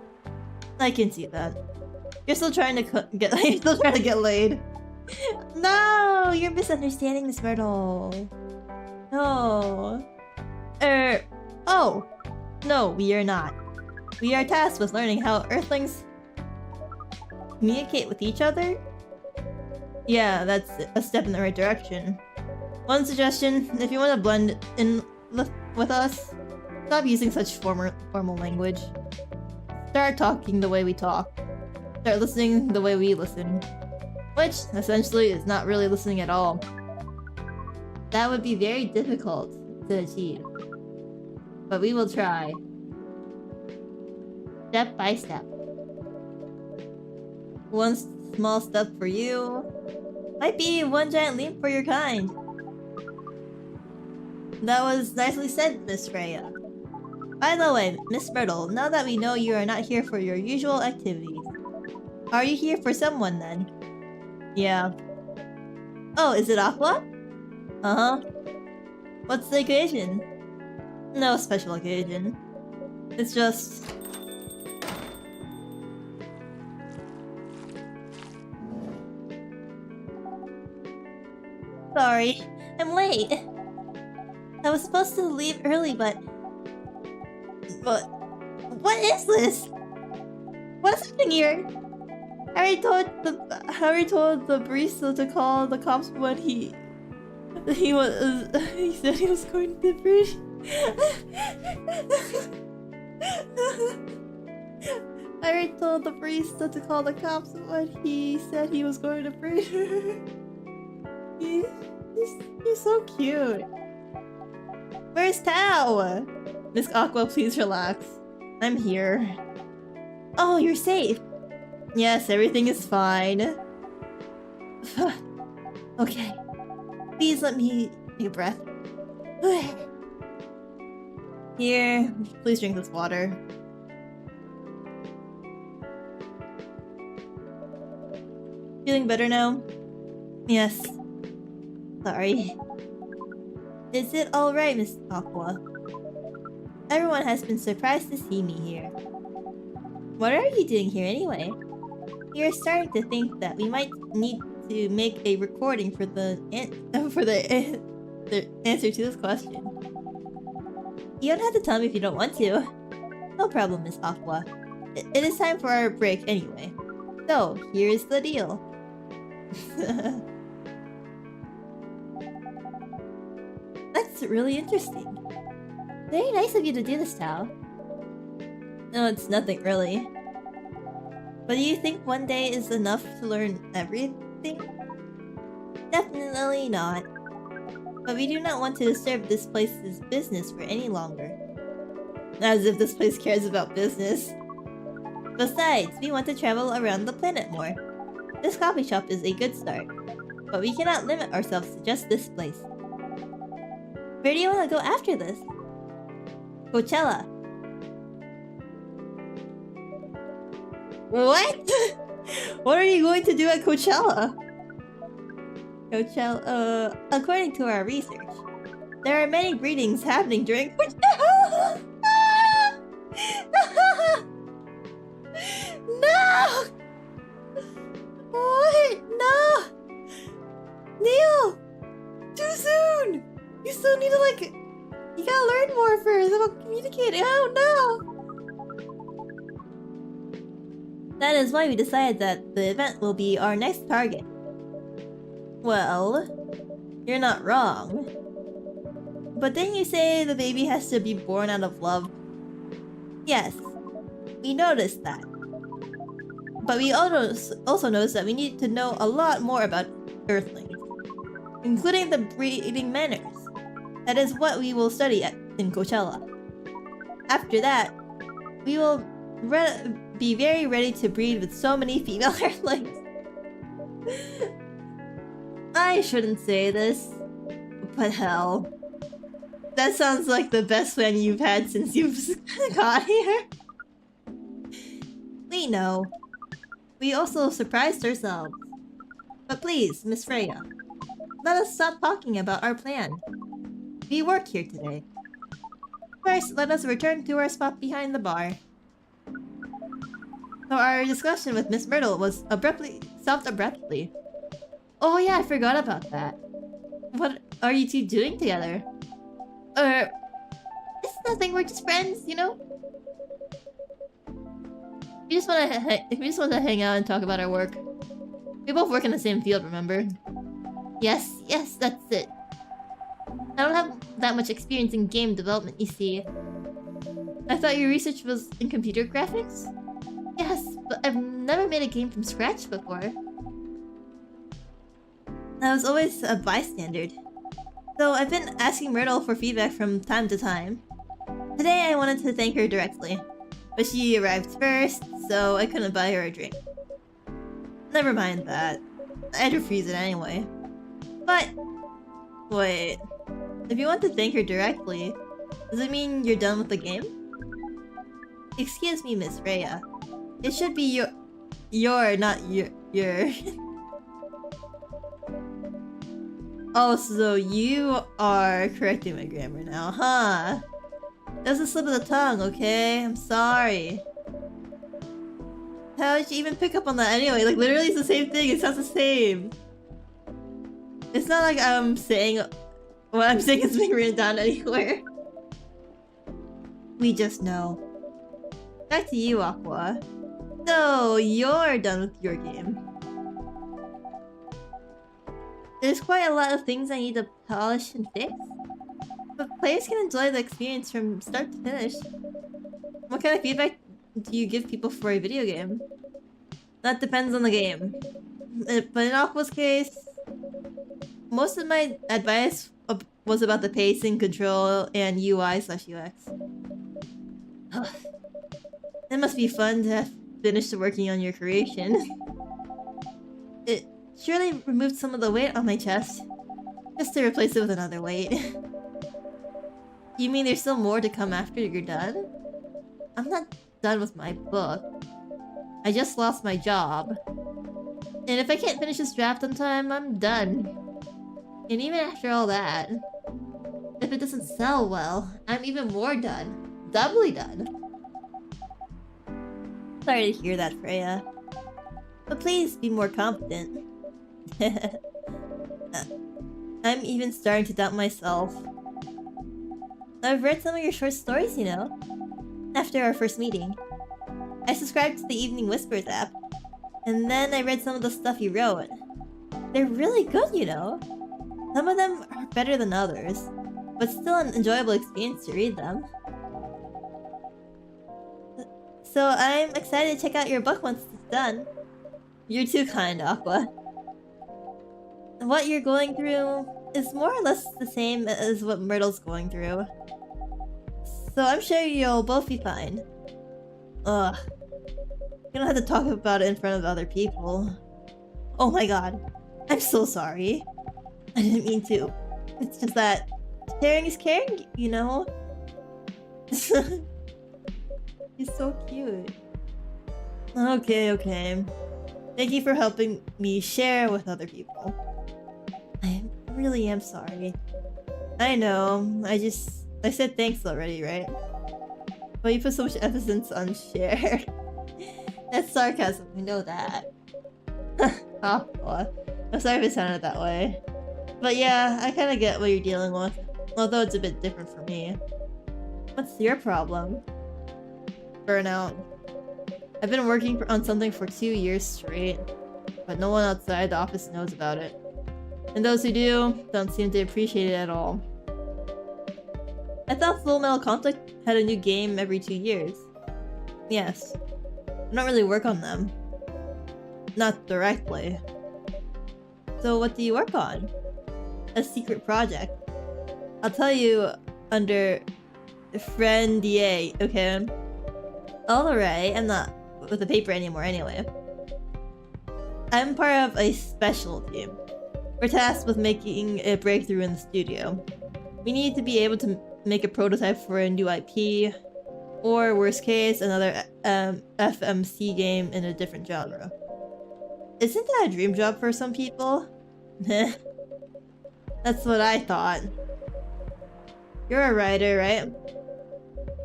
I can see that. You're still trying to get laid. No, you're misunderstanding Miss Myrtle. No. Oh. No, we are not. We are tasked with learning how Earthlings communicate with each other. Yeah, that's a step in the right direction. One suggestion, if you want to blend in with us, stop using such formal language. Start talking the way we talk. Start listening the way we listen. Which, essentially, is not really listening at all. That would be very difficult to achieve. But we will try. Step by step. One small step for you might be one giant leap for your kind. That was nicely said, Miss Freya. By the way, Miss Myrtle, now that we know you are not here for your usual activities, are you here for someone then? Yeah. Oh, is it Aqua? Uh-huh. What's the occasion? No special occasion. It's just... Sorry, I'm late. I was supposed to leave early, but... What is this? What is happening here? Harry told the barista to call the cops when he said he was going to bridge. Harry told the barista to call the cops when he said he was going to bridge. He's so cute. Where's Tao? Miss Aqua, please relax. I'm here. Oh, you're safe. Yes, everything is fine. Okay. Please let me take a breath. Here, please drink this water. Feeling better now? Yes. Sorry. Is it alright, Miss Aqua? Everyone has been surprised to see me here. What are you doing here anyway? We are starting to think that we might need to make a recording for the answer to this question. You don't have to tell me if you don't want to. No problem, Miss Aqua. It is time for our break anyway. So, here's the deal. That's really interesting. Very nice of you to do this, Tao. No, it's nothing really. But do you think one day is enough to learn everything? Definitely not. But we do not want to disturb this place's business for any longer. As if this place cares about business. Besides, we want to travel around the planet more. This coffee shop is a good start. But we cannot limit ourselves to just this place. Where do you want to go after this? Coachella. What? What are you going to do at Coachella? According to our research, there are many breedings happening during Coachella. No! What? No! Neil! Too soon! You still need to you gotta learn more first about communicating. Oh no! That is why we decided that the event will be our next target. Well, you're not wrong. But didn't you say the baby has to be born out of love? Yes, we noticed that. But we also noticed that we need to know a lot more about Earthlings, including the breeding manners. That is what we will study in Coachella. After that, we will be very ready to breed with so many female Earthlings. I shouldn't say this, but hell. That sounds like the best plan you've had since you've got here. We know. We also surprised ourselves. But please, Miss Freya, let us stop talking about our plan. We work here today. First, let us return to our spot behind the bar. So our discussion with Miss Myrtle was stopped abruptly. Oh yeah, I forgot about that. What are you two doing together? It's nothing, we're just friends, you know? We just want to hang out and talk about our work. We both work in the same field, remember? Yes, that's it. I don't have that much experience in game development, you see. I thought your research was in computer graphics? Yes, but I've never made a game from scratch before. I was always a bystander. So I've been asking Myrtle for feedback from time to time. Today I wanted to thank her directly, but she arrived first, so I couldn't buy her a drink. Never mind that. I'd refuse it anyway. But... wait... if you want to thank her directly, does it mean you're done with the game? Excuse me, Miss Freya. It should be not your... Oh, so you are correcting my grammar now, huh? That was a slip of the tongue, okay? I'm sorry. How did you even pick up on that anyway? Like, literally it's the same thing, it sounds the same. It's not like I'm saying... what I'm saying is being written down anywhere. We just know. Back to you, Aqua. So, you're done with your game. There's quite a lot of things I need to polish and fix. But players can enjoy the experience from start to finish. What kind of feedback do you give people for a video game? That depends on the game. But in Aqua's case, most of my advice was about the pacing, control, and UI/UX. It must be fun to have finished working on your creation. It surely removed some of the weight on my chest, just to replace it with another weight. You mean there's still more to come after you're done? I'm not done with my book. I just lost my job. And if I can't finish this draft on time, I'm done. And even after all that, if it doesn't sell well, I'm even more done. Doubly done. Sorry to hear that, Freya. But please be more confident. I'm even starting to doubt myself. I've read some of your short stories, you know. After our first meeting, I subscribed to the Evening Whispers app, and then I read some of the stuff you wrote. They're really good, you know. Some of them are better than others, but still an enjoyable experience to read them. So I'm excited to check out your book once it's done. You're too kind, Aqua. What you're going through is more or less the same as what Myrtle's going through. So I'm sure you'll both be fine. Ugh. You don't have to talk about it in front of other people. Oh my god. I'm so sorry. I didn't mean to. It's just that sharing is caring, you know? He's so cute. Okay. Thank you for helping me share with other people. I really am sorry. I know, I said thanks already, right? But you put so much emphasis on share. That's sarcasm, we know that. Oh, I'm sorry if it sounded that way. But yeah, I kinda get what you're dealing with. Although it's a bit different for me. What's your problem? Burnout. I've been working on something for 2 years straight, but no one outside the office knows about it. And those who do, don't seem to appreciate it at all. I thought Full Metal Conflict had a new game every 2 years. Yes. I don't really work on them. Not directly. So what do you work on? A secret project. I'll tell you under friend DA, okay? Alright, I'm not with the paper anymore anyway. I'm part of a special team. We're tasked with making a breakthrough in the studio. We need to be able to make a prototype for a new IP, or worst case, another FMC game in a different genre. Isn't that a dream job for some people? That's what I thought. You're a writer, right?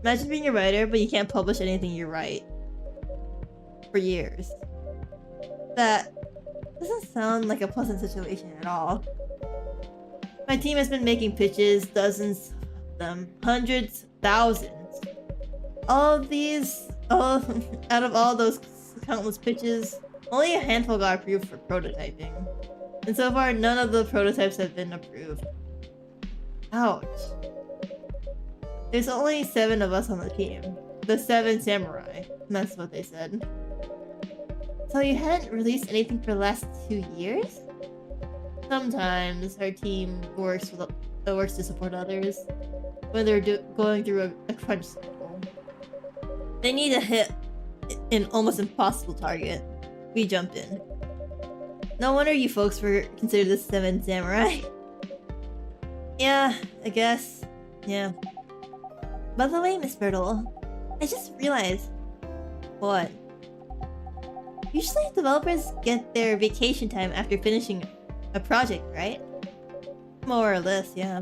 Imagine being a writer, but you can't publish anything you write. For years. That doesn't sound like a pleasant situation at all. My team has been making pitches, dozens of them, hundreds, thousands. Out of all those countless pitches, only a handful got approved for prototyping. And so far, none of the prototypes have been approved. Ouch. There's only 7 of us on the team. The 7 samurai. That's what they said. So you hadn't released anything for the last 2 years? Sometimes our team works to support others when they're going through a crunch cycle. They need to hit an almost impossible target. We jump in. No wonder you folks were considered the 7 samurai. Yeah, I guess. Yeah. By the way, Miss Myrtle, I just realized... What? Usually developers get their vacation time after finishing a project, right? More or less, yeah.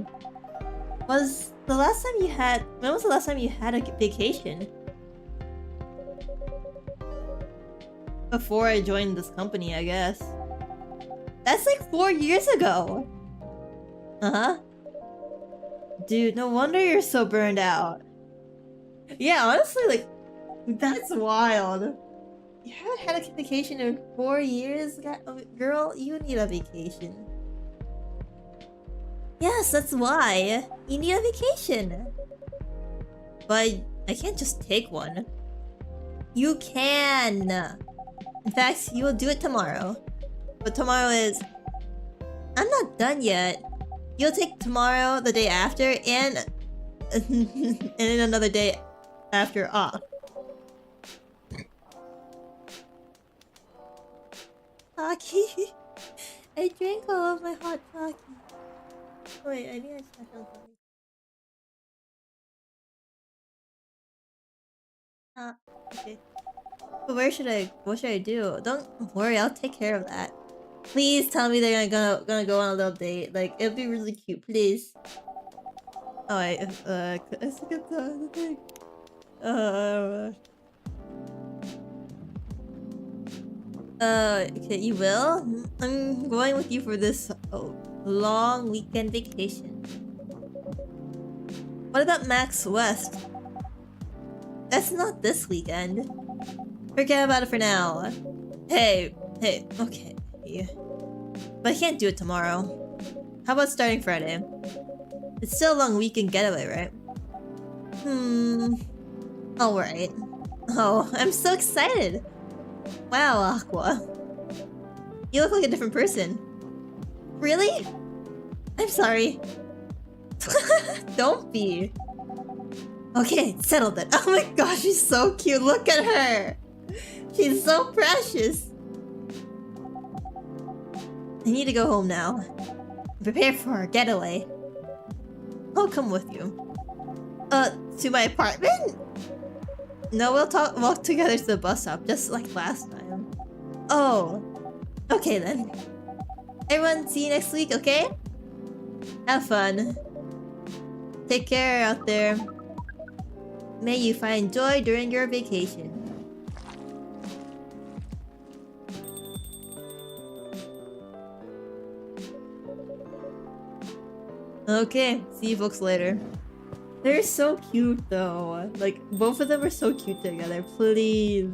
When was the last time you had a vacation? Before I joined this company, I guess. That's like 4 years ago! Uh-huh. Dude, no wonder you're so burned out. Yeah, honestly, like, that's wild. You haven't had a vacation in 4 years? Girl, you need a vacation. Yes, that's why. You need a vacation. But I can't just take one. You can! In fact, you will do it tomorrow. But tomorrow is... I'm not done yet. You'll take tomorrow, the day after, and... and then another day after off. Sake. I drank all of my hot sake. Wait, I need to check on something. Okay. But what should I do? Don't worry, I'll take care of that. Please tell me they're gonna go on a little date. Like, it'll be really cute, please. Oh, it's a good time, I think. Okay, you will? I'm going with you for this long weekend vacation. What about Max West? That's not this weekend. Forget about it for now. Hey, okay. But I can't do it tomorrow. How about starting Friday? It's still a long weekend getaway, right? Alright. Oh, I'm so excited! Wow, Aqua. You look like a different person. Really? I'm sorry. Don't be. Okay, settled it. Oh my gosh, she's so cute. Look at her. She's so precious. I need to go home now. Prepare for our getaway. I'll come with you. To my apartment? No, we'll walk together to the bus stop, just like last time. Oh. Okay then. Everyone, see you next week, okay? Have fun. Take care out there. May you find joy during your vacation. Okay, see you folks later. They're so cute though. Like, both of them are so cute together. Please.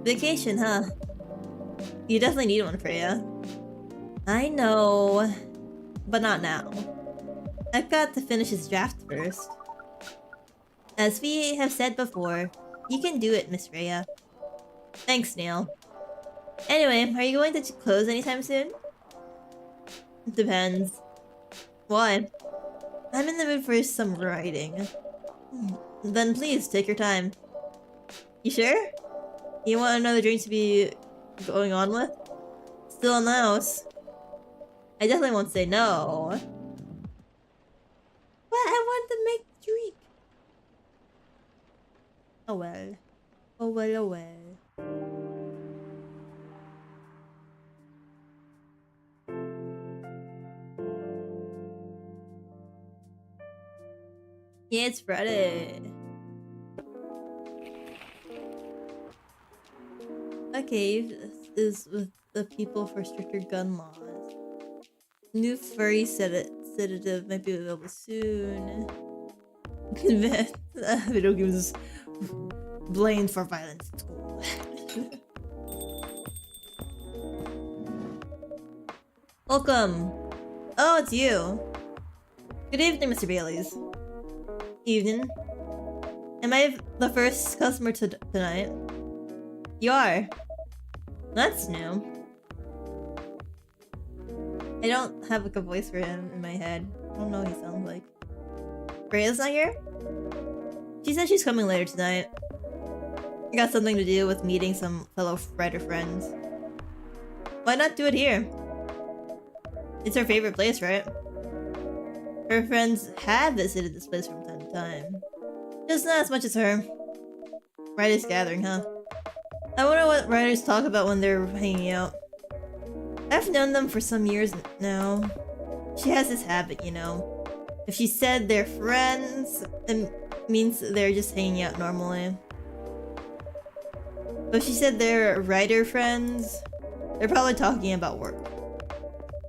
Vacation, huh? You definitely need one, Freya. I know. But not now. I've got to finish this draft first. As we have said before, you can do it, Miss Freya. Thanks, Neil. Anyway, are you going to close anytime soon? It depends. Why? I'm in the mood for some writing. Then please, take your time. You sure? You want another drink to be going on with? Still in the house. I definitely won't say no. But I want to make the drink. Oh well. Oh well, oh well. Yeah, it's Friday. Okay, this is with the people for stricter gun laws. New furry sedative might be available soon. Video games blamed for violence at school. Welcome. Oh, it's you. Good evening, Mr. Bailey's. Evening. Am I the first customer tonight? You are. That's new. I don't have like a voice for him in my head. I don't know what he sounds like. Freya's not here? She said she's coming later tonight. I got something to do with meeting some fellow writer friends. Why not do it here? It's her favorite place, right? Her friends have visited this place from time to time. Just not as much as her. Writers gathering, huh? I wonder what writers talk about when they're hanging out. I've known them for some years now. She has this habit, you know. If she said they're friends, it means they're just hanging out normally. But if she said they're writer friends, they're probably talking about work.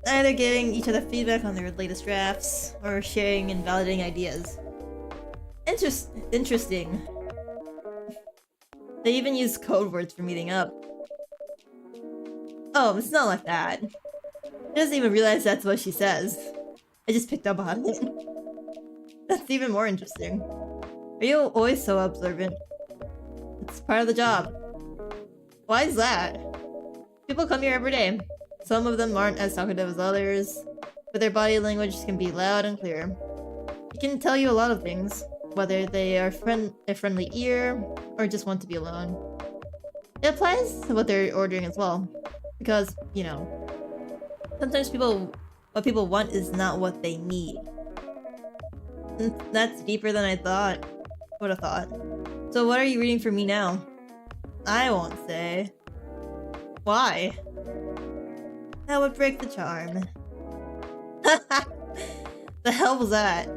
Either giving each other feedback on their latest drafts, or sharing and validating ideas. Interesting. They even use code words for meeting up. Oh, it's not like that. She doesn't even realize that's what she says. I just picked up on it. That's even more interesting. Are you always so observant? It's part of the job. Why is that? People come here every day. Some of them aren't as talkative as others, but their body language can be loud and clear. It can tell you a lot of things, whether they are a friendly ear or just want to be alone. It applies to what they're ordering as well, because, you know, sometimes what people want is not what they need. That's deeper than I would have thought. So what are you reading for me now? I won't say. Why? That would break the charm. The hell was that?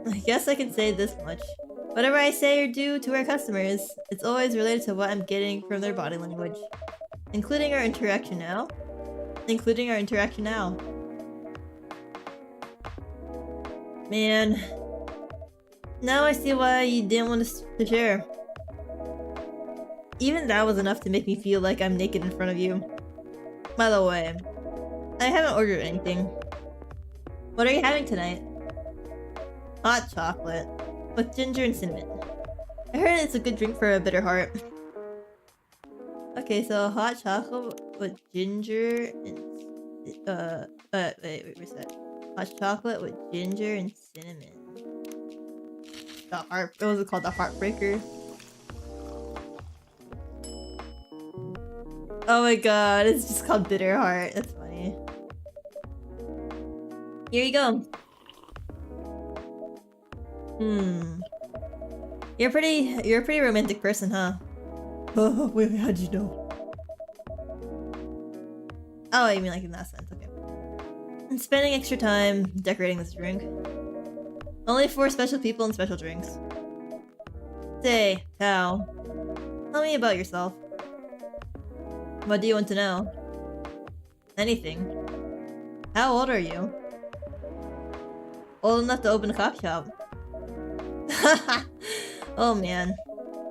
I guess I can say this much. Whatever I say or do to our customers, it's always related to what I'm getting from their body language. Including our interaction now. Man. Now I see why you didn't want to share. Even that was enough to make me feel like I'm naked in front of you. By the way, I haven't ordered anything. What are you having tonight? Hot chocolate with ginger and cinnamon. I heard it's a good drink for a bitter heart. Okay, so hot chocolate with ginger and wait, reset. Hot chocolate with ginger and cinnamon. What was it called? The Heartbreaker. Oh my god, it's just called Bitter Heart. That's funny. Here you go. You're a pretty romantic person, huh? Oh, wait, how'd you know? Oh, you mean like in that sense, okay. And spending extra time decorating this drink. Only for special people and special drinks. Say, Tao, tell me about yourself. What do you want to know? Anything. How old are you? Old enough to open a coffee shop. Oh man.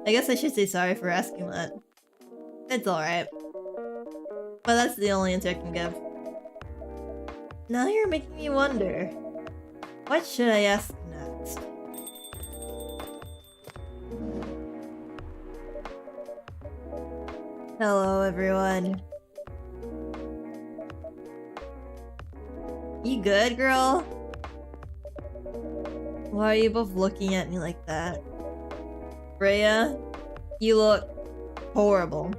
I guess I should say sorry for asking that. It's alright. But that's the only answer I can give. Now you're making me wonder. What should I ask next? Hello everyone. You good, girl? Why are you both looking at me like that? Freya, you look horrible.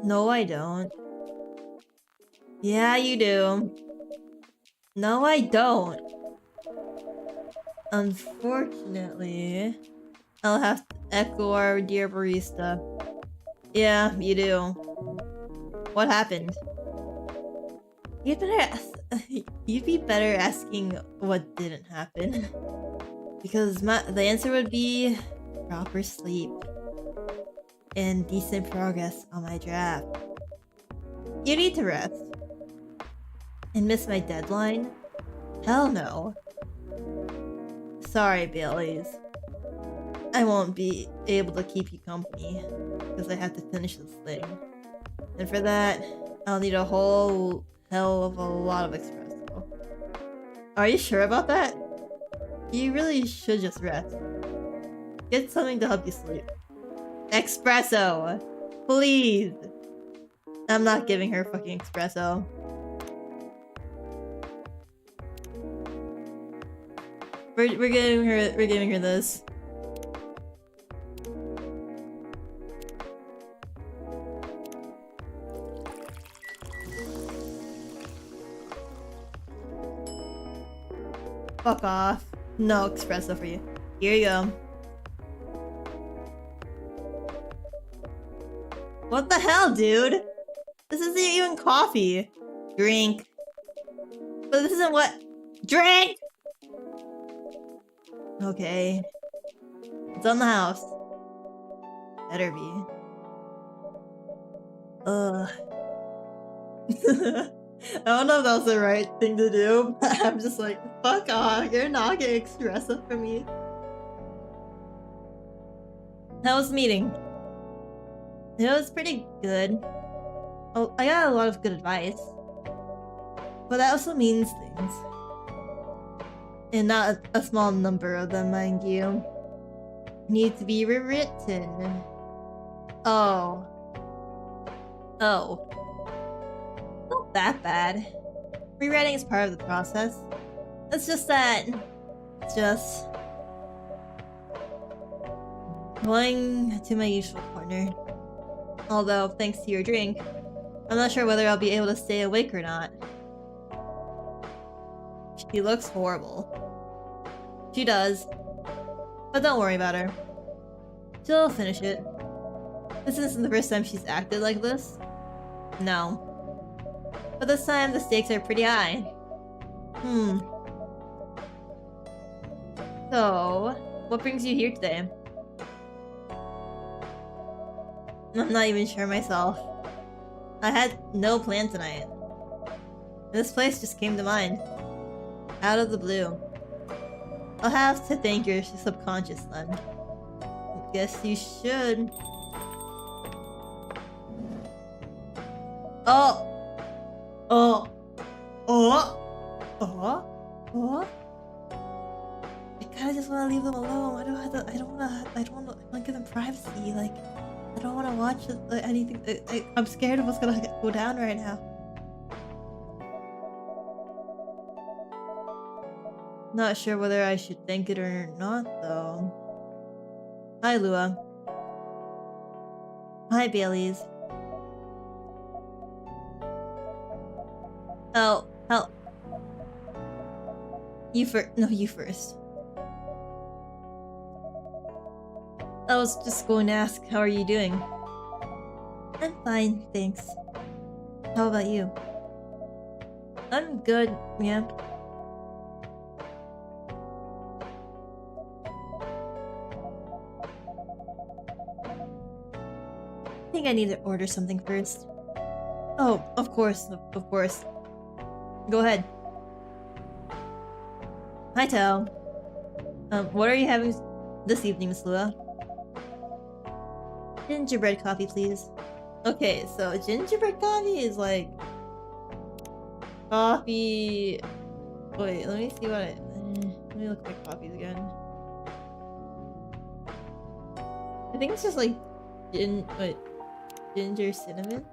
No, I don't. Yeah, you do. No, I don't. Unfortunately, I'll have to echo our dear barista. Yeah, you do. What happened? You'd be better asking what didn't happen. Because the answer would be proper sleep and decent progress on my draft. You need to rest. And miss my deadline? Hell no. Sorry, Baileys. I won't be able to keep you company because I have to finish this thing. And for that, I'll need a whole hell of a lot of espresso. Are you sure about that? You really should just rest. Get something to help you sleep. Espresso! Please! I'm not giving her fucking espresso. We're giving her this. Fuck off. No espresso for you. Here you go. What the hell, dude? This isn't even coffee. Drink. But this isn't what— Drink! Okay. It's on the house. Better be. Ugh. I don't know if that was the right thing to do, but I'm just like, fuck off, you're not getting espresso from me. How was the meeting? It was pretty good. Oh, I got a lot of good advice. But that also means things. And not a small number of them, mind you. Need to be rewritten. Oh. Oh. Not that bad. Rewriting is part of the process. It's just that... It's just... going to my usual corner. Although, thanks to your drink, I'm not sure whether I'll be able to stay awake or not. She looks horrible. She does. But don't worry about her. She'll finish it. This isn't the first time she's acted like this. No. But this time the stakes are pretty high. So, what brings you here today? I'm not even sure myself. I had no plan tonight. This place just came to mind. Out of the blue. I'll have to thank your subconscious then. Guess you should. Oh! Oh! Oh! Oh! Oh! I kinda just wanna leave them alone. I don't wanna give them privacy. Like, I don't wanna watch anything. I'm scared of what's gonna go down right now. Not sure whether I should thank it or not, though. Hi, Lua. Hi, Baileys. Oh, you first. No, you first. I was just going to ask, how are you doing? I'm fine, thanks. How about you? I'm good, yeah. I think I need to order something first. Oh, of course, of course. Go ahead. Hi, Tao. What are you having this evening, Miss Lua? Gingerbread coffee, please. Okay, so gingerbread coffee is like... coffee... Wait, let me see what I... let me look at my coffees again. I think it's just like... ginger cinnamon?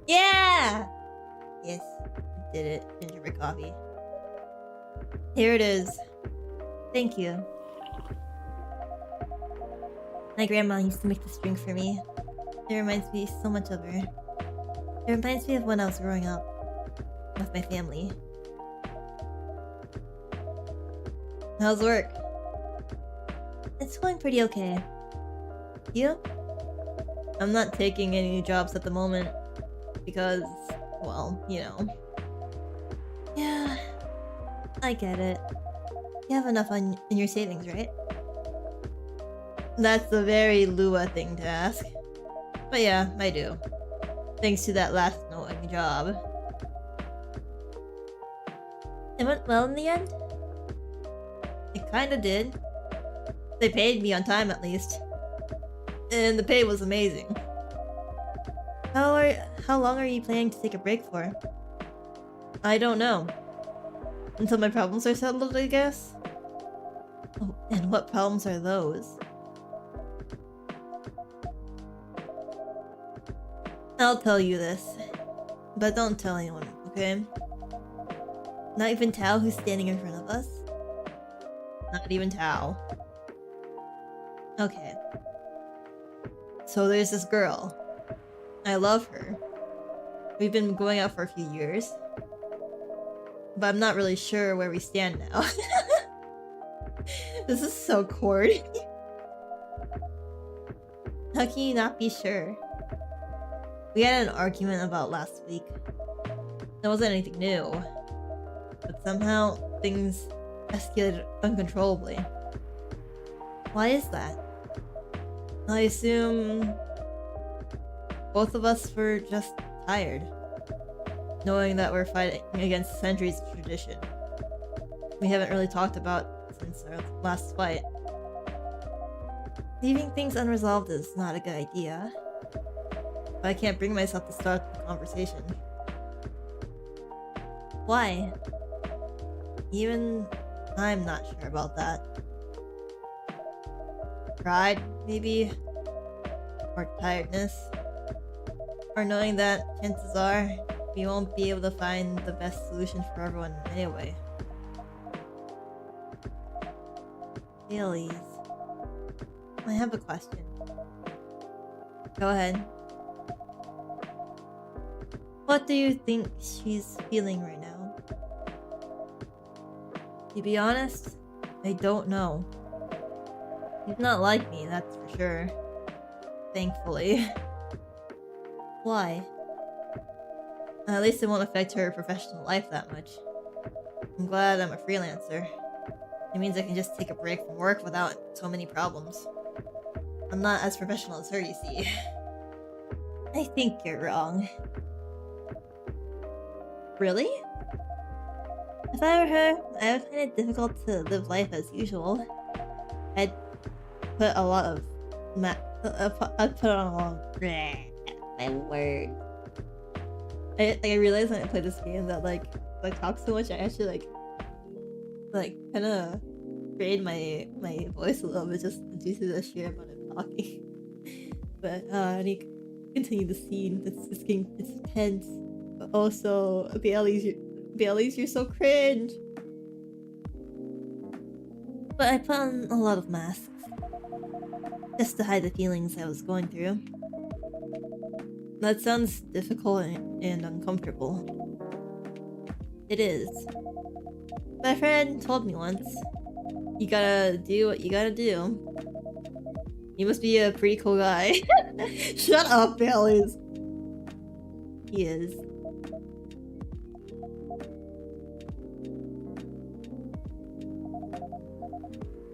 Yeah! Yes, I did it. Gingerbread coffee. Here it is. Thank you. My grandma used to make this drink for me. It reminds me so much of her. It reminds me of when I was growing up with my family. How's work? It's going pretty okay. You? I'm not taking any jobs at the moment because, well, you know. Yeah, I get it. You have enough in your savings, right? That's a very Lua thing to ask. But yeah, I do. Thanks to that last knowing job. It went well in the end? It kinda did. They paid me on time at least. And the pay was amazing. How long are you planning to take a break for? I don't know. Until my problems are settled, I guess? Oh, and what problems are those? I'll tell you this. But don't tell anyone, okay? Not even Tao, who's standing in front of us? Not even Tao. Okay. So there's this girl. I love her. We've been going out for a few years. But I'm not really sure where we stand now. This is so corny. How can you not be sure? We had an argument about last week. There wasn't anything new. But somehow, things escalated uncontrollably. Why is that? I assume... both of us were just tired. Knowing that we're fighting against centuries of tradition. We haven't really talked about since our last fight. Leaving things unresolved is not a good idea. But I can't bring myself to start the conversation. Why? Even I'm not sure about that. Pride, maybe? Or tiredness? Or knowing that chances are we won't be able to find the best solution for everyone anyway. Baileys. I have a question. Go ahead. What do you think she's feeling right now? To be honest, I don't know. She's not like me, that's for sure. Thankfully. Why? At least it won't affect her professional life that much. I'm glad I'm a freelancer. It means I can just take a break from work without so many problems. I'm not as professional as her, you see. I think you're wrong. Really? If I were her, I would find it difficult to live life as usual. I'd put a lot of I'd put on a lot of my word. I realized when I play this game that like if I talk so much, I actually like kind of grade my voice a little bit just due to the sheer amount of talking. But I need to continue the scene. It's tense. But also, Bailey's, you're so cringe. But I put on a lot of masks just to hide the feelings I was going through. That sounds difficult and uncomfortable. It is. My friend told me once, you gotta do what you gotta do. You must be a pretty cool guy. Shut up, Bailey's. He is.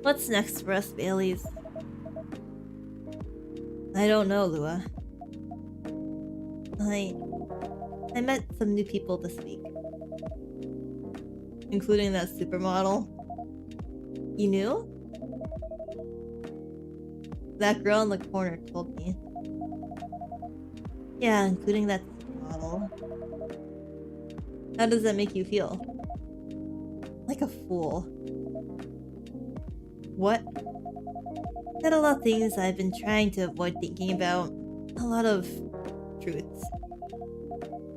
What's next for us, Bailey's? I don't know, Lua. I met some new people this week. Including that supermodel. You knew? That girl in the corner told me. Yeah, including that supermodel. How does that make you feel? Like a fool. What? Said a lot of things I've been trying to avoid thinking about. A lot of truths.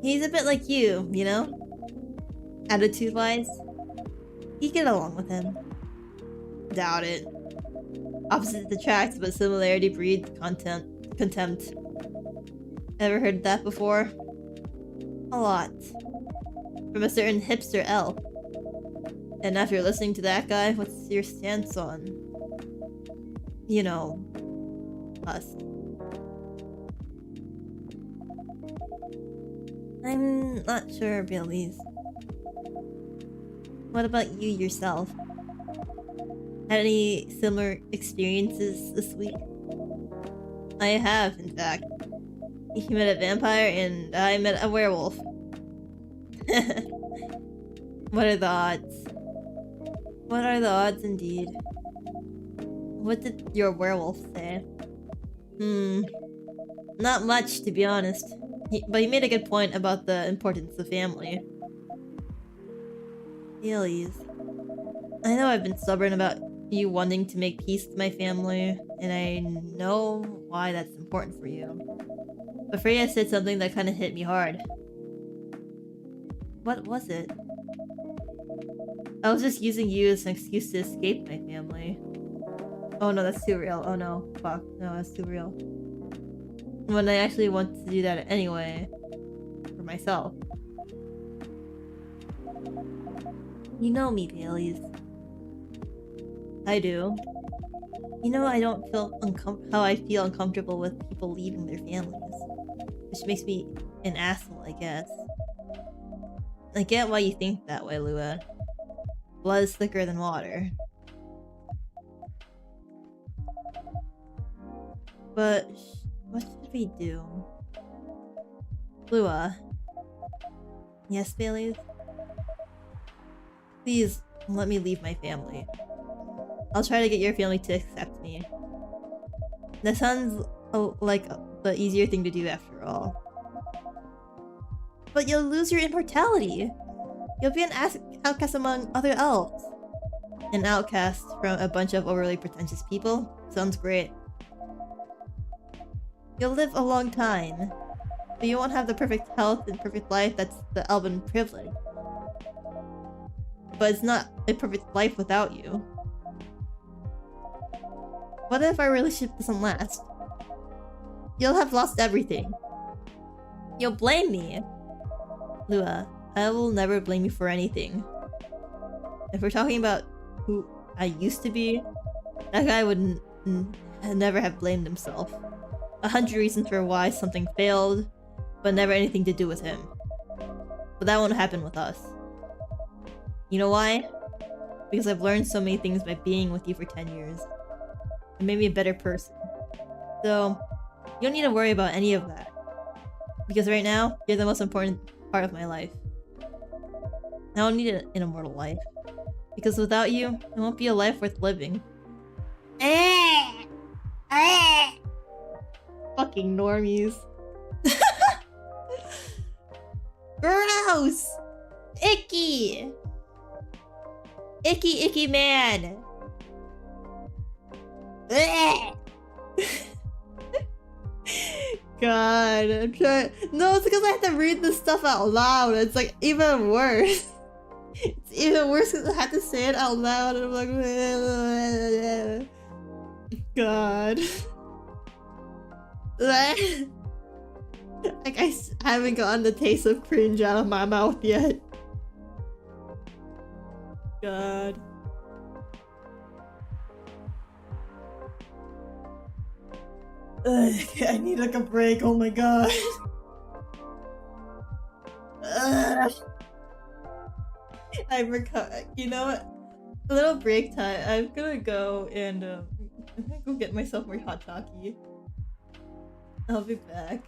He's a bit like you know? Attitude-wise. You get along with him. Doubt it. Opposites attract, but similarity breeds contempt. Ever heard that before? A lot. From a certain hipster elf. And after listening to that guy, what's your stance on... you know... us? I'm not sure, Bailey's. What about you yourself? Had any similar experiences this week? I have, in fact. You met a vampire and I met a werewolf. What are the odds? What are the odds indeed? What did your werewolf say? Not much, to be honest. But he made a good point about the importance of family. Bailey's. I know I've been stubborn about you wanting to make peace with my family, and I know why that's important for you. But Freya said something that kind of hit me hard. What was it? I was just using you as an excuse to escape my family. Oh no, that's too real. Oh no, fuck. No, that's too real. When I actually want to do that anyway. For myself. You know me, Bailey's. I do. You know I don't feel how I feel uncomfortable with people leaving their families. Which makes me an asshole, I guess. I get why you think that way, Lua. Blood is thicker than water. But what should we do? Lua. Yes, Bailey? Please, let me leave my family. I'll try to get your family to accept me. That sounds like the easier thing to do after all. But you'll lose your immortality! You'll be an outcast among other elves. An outcast from a bunch of overly pretentious people? Sounds great. You'll live a long time, but you won't have the perfect health and perfect life that's the elven privilege. But it's not a perfect life without you. What if our relationship doesn't last? You'll have lost everything. You'll blame me. Lua, I will never blame you for anything. If we're talking about who I used to be, that guy would never have blamed himself. 100 reasons for why something failed, but never anything to do with him. But that won't happen with us. You know why? Because I've learned so many things by being with you for 10 years. It made me a better person. So, you don't need to worry about any of that. Because right now, you're the most important part of my life. I don't need an immortal life. Because without you, it won't be a life worth living. Fucking normies. Gross! Icky! Icky, icky man! God, I'm trying. No, it's because I have to read this stuff out loud. It's like even worse. It's even worse because I have to say it out loud and I'm like, God. Like I haven't gotten the taste of cringe out of my mouth yet. God. I need like a break, oh my god. I forgot. You know what? A little break time. I'm gonna go and I'm gonna go get myself more hot taki. I'll be back.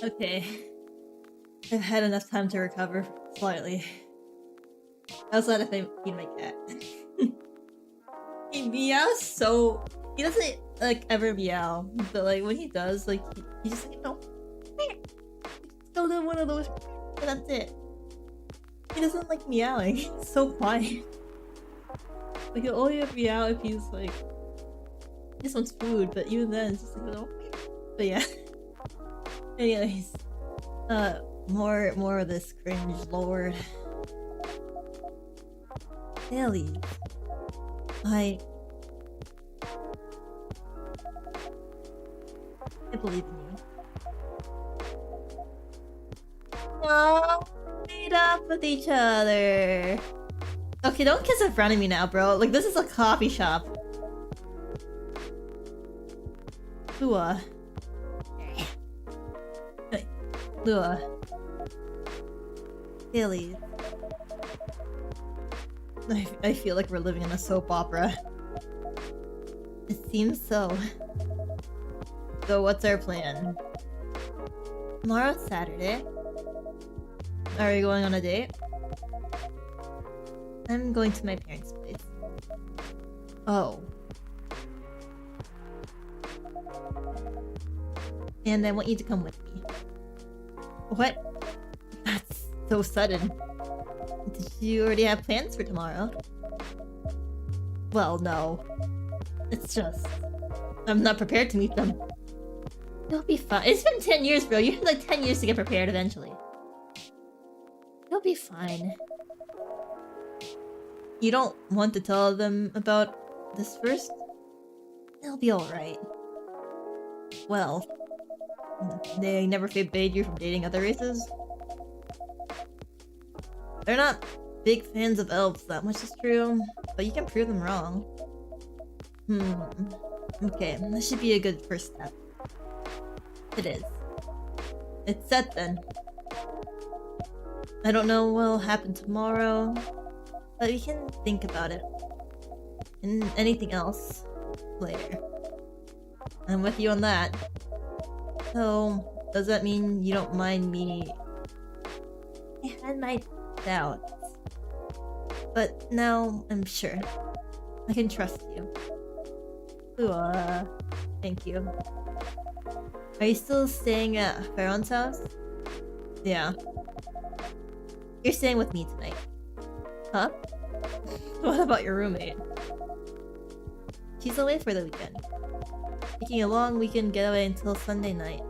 Okay. I've had enough time to recover slightly. Outside if I feed my cat. He meows so... He doesn't, like, ever meow. But, like, when he does, like, he just, like, no. Still do one of those... And that's it. He doesn't like meowing. He's so quiet. Like, he'll only meow if he's, like... He just wants food, but even then, it's just like, no. But yeah. Anyways. More of this cringe lord. Haley. I believe in you. Oh, meet up with each other. Okay, don't kiss in front of me now, bro. Like, this is a coffee shop. Lua. Hey, Lua. Haley. I feel like we're living in a soap opera. It seems so. So what's our plan? Tomorrow's Saturday. Are we going on a date? I'm going to my parents' place. Oh. And I want you to come with me. What? That's so sudden. Did you already have plans for tomorrow? Well, no. It's just... I'm not prepared to meet them. You'll be fine. It's been 10 years, bro. You had like 10 years to get prepared eventually. You'll be fine. You don't want to tell them about this first? They'll be alright. Well, they never forbade you from dating other races? They're not big fans of elves, that much is true, but you can prove them wrong. Okay, this should be a good first step. It is. It's set then. I don't know what'll happen tomorrow, but we can think about it. And anything else later. I'm with you on that. So, does that mean you don't mind me? I had my doubts. But now I'm sure. I can trust you. Ooh, thank you. Are you still staying at Farron's house? Yeah. You're staying with me tonight. Huh? What about your roommate? She's away for the weekend. Taking a long weekend getaway until Sunday night.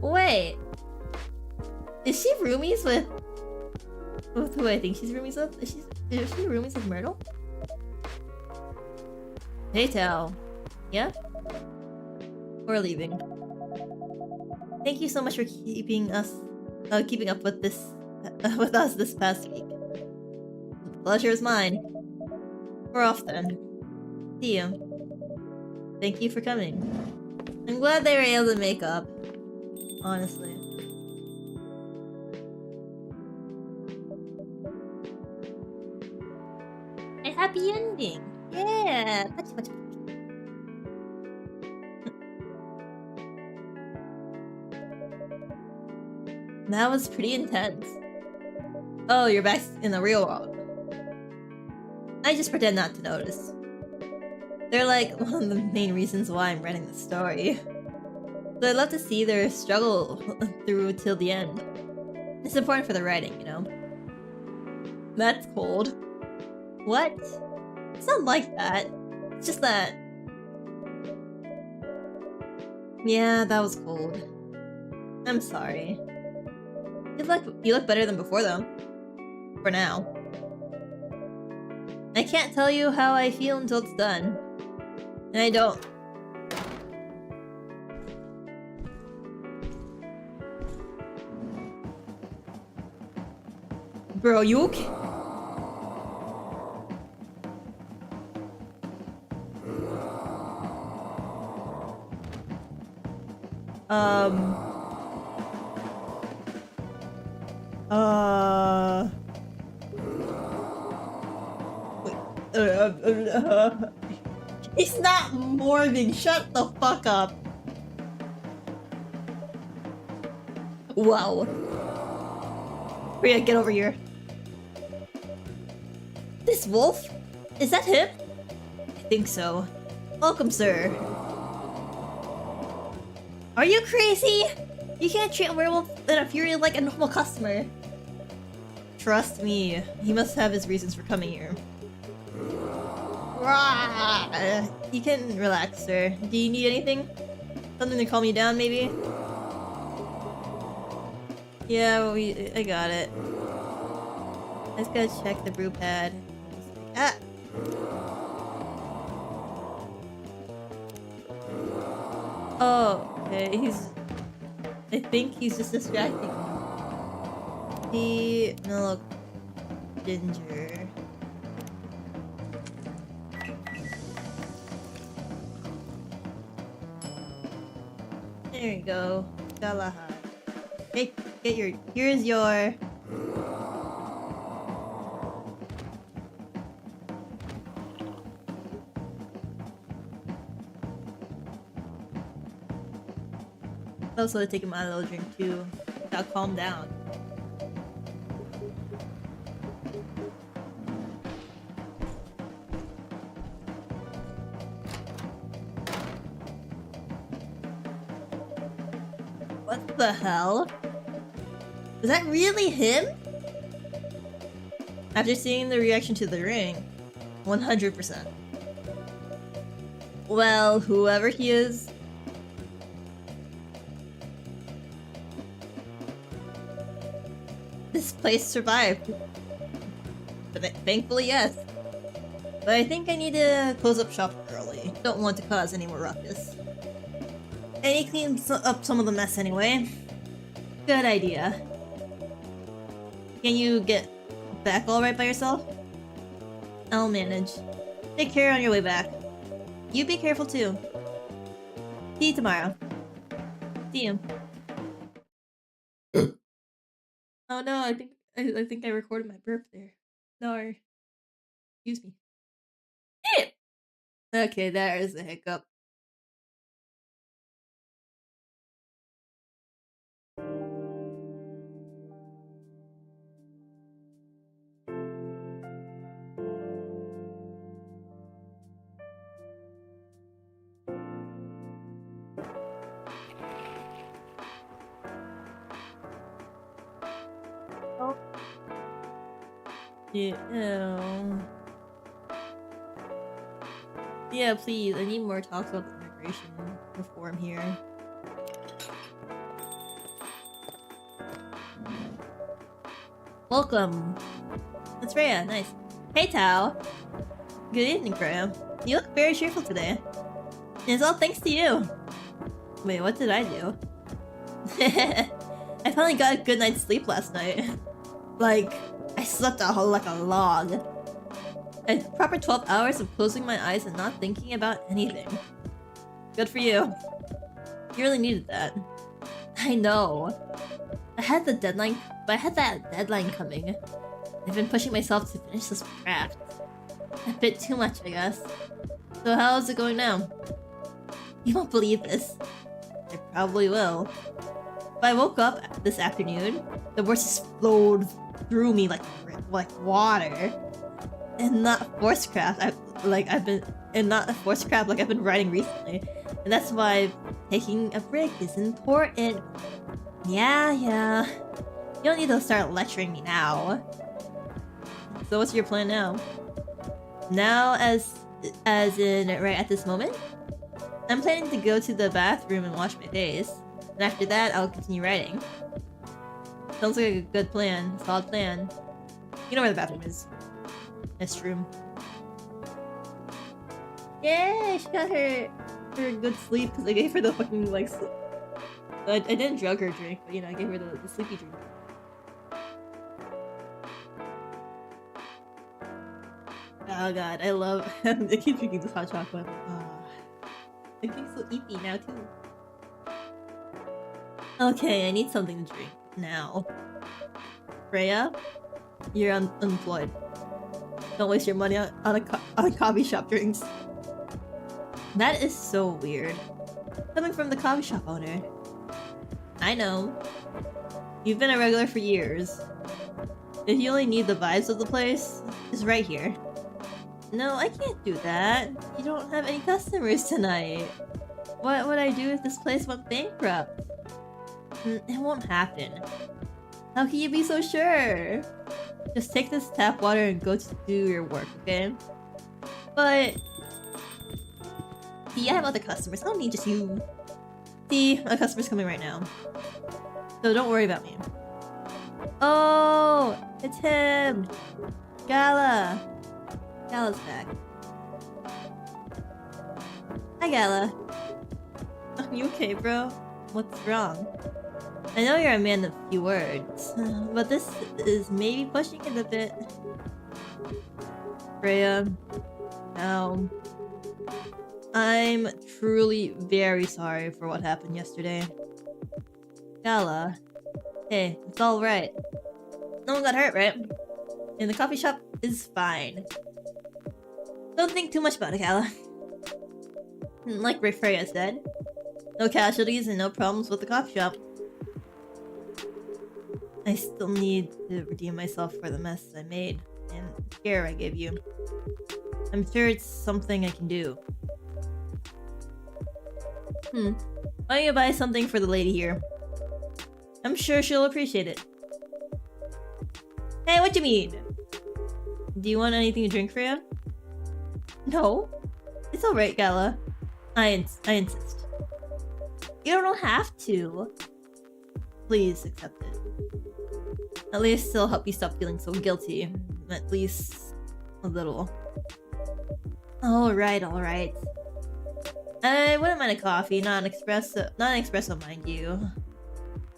Wait! Is she roomies with who I think she's roomies with? Is she roomies with Myrtle? Hey Tao. Yeah? We're leaving. Thank you so much for keeping up with this with us this past week. The pleasure is mine. We're off then. See you. Thank you for coming. I'm glad they were able to make up. Honestly. A happy ending! Yeah! That was pretty intense. Oh, you're back in the real world. I just pretend not to notice. They're like one of the main reasons why I'm writing the story. So I'd love to see their struggle through till the end. It's important for the writing, you know? That's cold. What? It's not like that. It's just that... Yeah, that was cold. I'm sorry. You look better than before though. For now. I can't tell you how I feel until it's done. And I don't. Bro, you okay? He's not mourning. Shut the fuck up. Wow. Rhea, get over here. This wolf? Is that him? I think so. Welcome, sir. Are you crazy? You can't treat a werewolf in a fury like a normal customer. Trust me, he must have his reasons for coming here. You can relax, sir. Do you need anything? Something to calm you down, maybe? Yeah, I got it. I just gotta check the brew pad. Ah! Oh, okay, I think he's just distracting me. Tea, milk, ginger. There you go. Galahad. Here's your... Also, to take him out a little drink too. Gotta calm down. What the hell? Was that really him? After seeing the reaction to the ring, 100%. Well, whoever he is, this place survived. Thankfully, yes. But I think I need to close up shop early. Don't want to cause any more ruckus. And he cleans up some of the mess anyway. Good idea. Can you get back alright by yourself? I'll manage. Take care on your way back. You be careful too. See you tomorrow. See you. Oh no, I think I recorded my burp there. No, excuse me. Okay, there is a hiccup. Oh. Yeah. Yeah, please. I need more talks about the immigration reform here. Welcome. That's Freya. Nice. Hey, Tao. Good evening, Freya. You look very cheerful today. It's all thanks to you. Wait, what did I do? I finally got a good night's sleep last night. Like, I slept like a log. A proper 12 hours of closing my eyes and not thinking about anything. Good for you. You really needed that. I know. I had that deadline coming. I've been pushing myself to finish this craft. A bit too much, I guess. So how's it going now? You won't believe this. I probably will. But I woke up this afternoon, the words just flowed through me like water. And not force craft I've been writing recently. And that's why taking a break is important. Yeah. You don't need to start lecturing me now. So what's your plan now? Now as in right at this moment? I'm planning to go to the bathroom and wash my face. And after that, I'll continue writing. Sounds like a good plan. Solid plan. You know where the bathroom is. Nest room. Yay! She got her good sleep because I gave her the fucking like sleep. I didn't drug her drink, but you know, I gave her the sleepy drink. Oh god, I love I keep drinking this hot chocolate. I'm getting so eepy now too. Okay, I need something to drink now. Freya, you're unemployed. Don't waste your money on coffee shop drinks. That is so weird. Coming from the coffee shop owner. I know. You've been a regular for years. If you only need the vibes of the place, it's right here. No, I can't do that. You don't have any customers tonight. What would I do if this place went bankrupt? It won't happen. How can you be so sure? Just take this tap water and go to do your work, okay? But... see, I have other customers. I don't need just you. See, my customer's coming right now. So don't worry about me. Oh! It's him! Gala! Gala's back. Hi, Gala. Are you okay, bro? What's wrong? I know you're a man of few words, but this is maybe pushing it a bit. Freya, now, I'm truly very sorry for what happened yesterday. Gala, hey, it's alright. No one got hurt, right? And the coffee shop is fine. Don't think too much about it, Gala. Like Freya said, no casualties and no problems with the coffee shop. I still need to redeem myself for the mess I made and the scare I gave you. I'm sure it's something I can do. Why don't you buy something for the lady here? I'm sure she'll appreciate it. Hey, what do you mean? Do you want anything to drink, Freya? No. It's alright, Gala. I insist. You don't have to. Please accept it. At least it'll help you stop feeling so guilty. At least a little. Alright, alright. I wouldn't mind a coffee, not an espresso, mind you.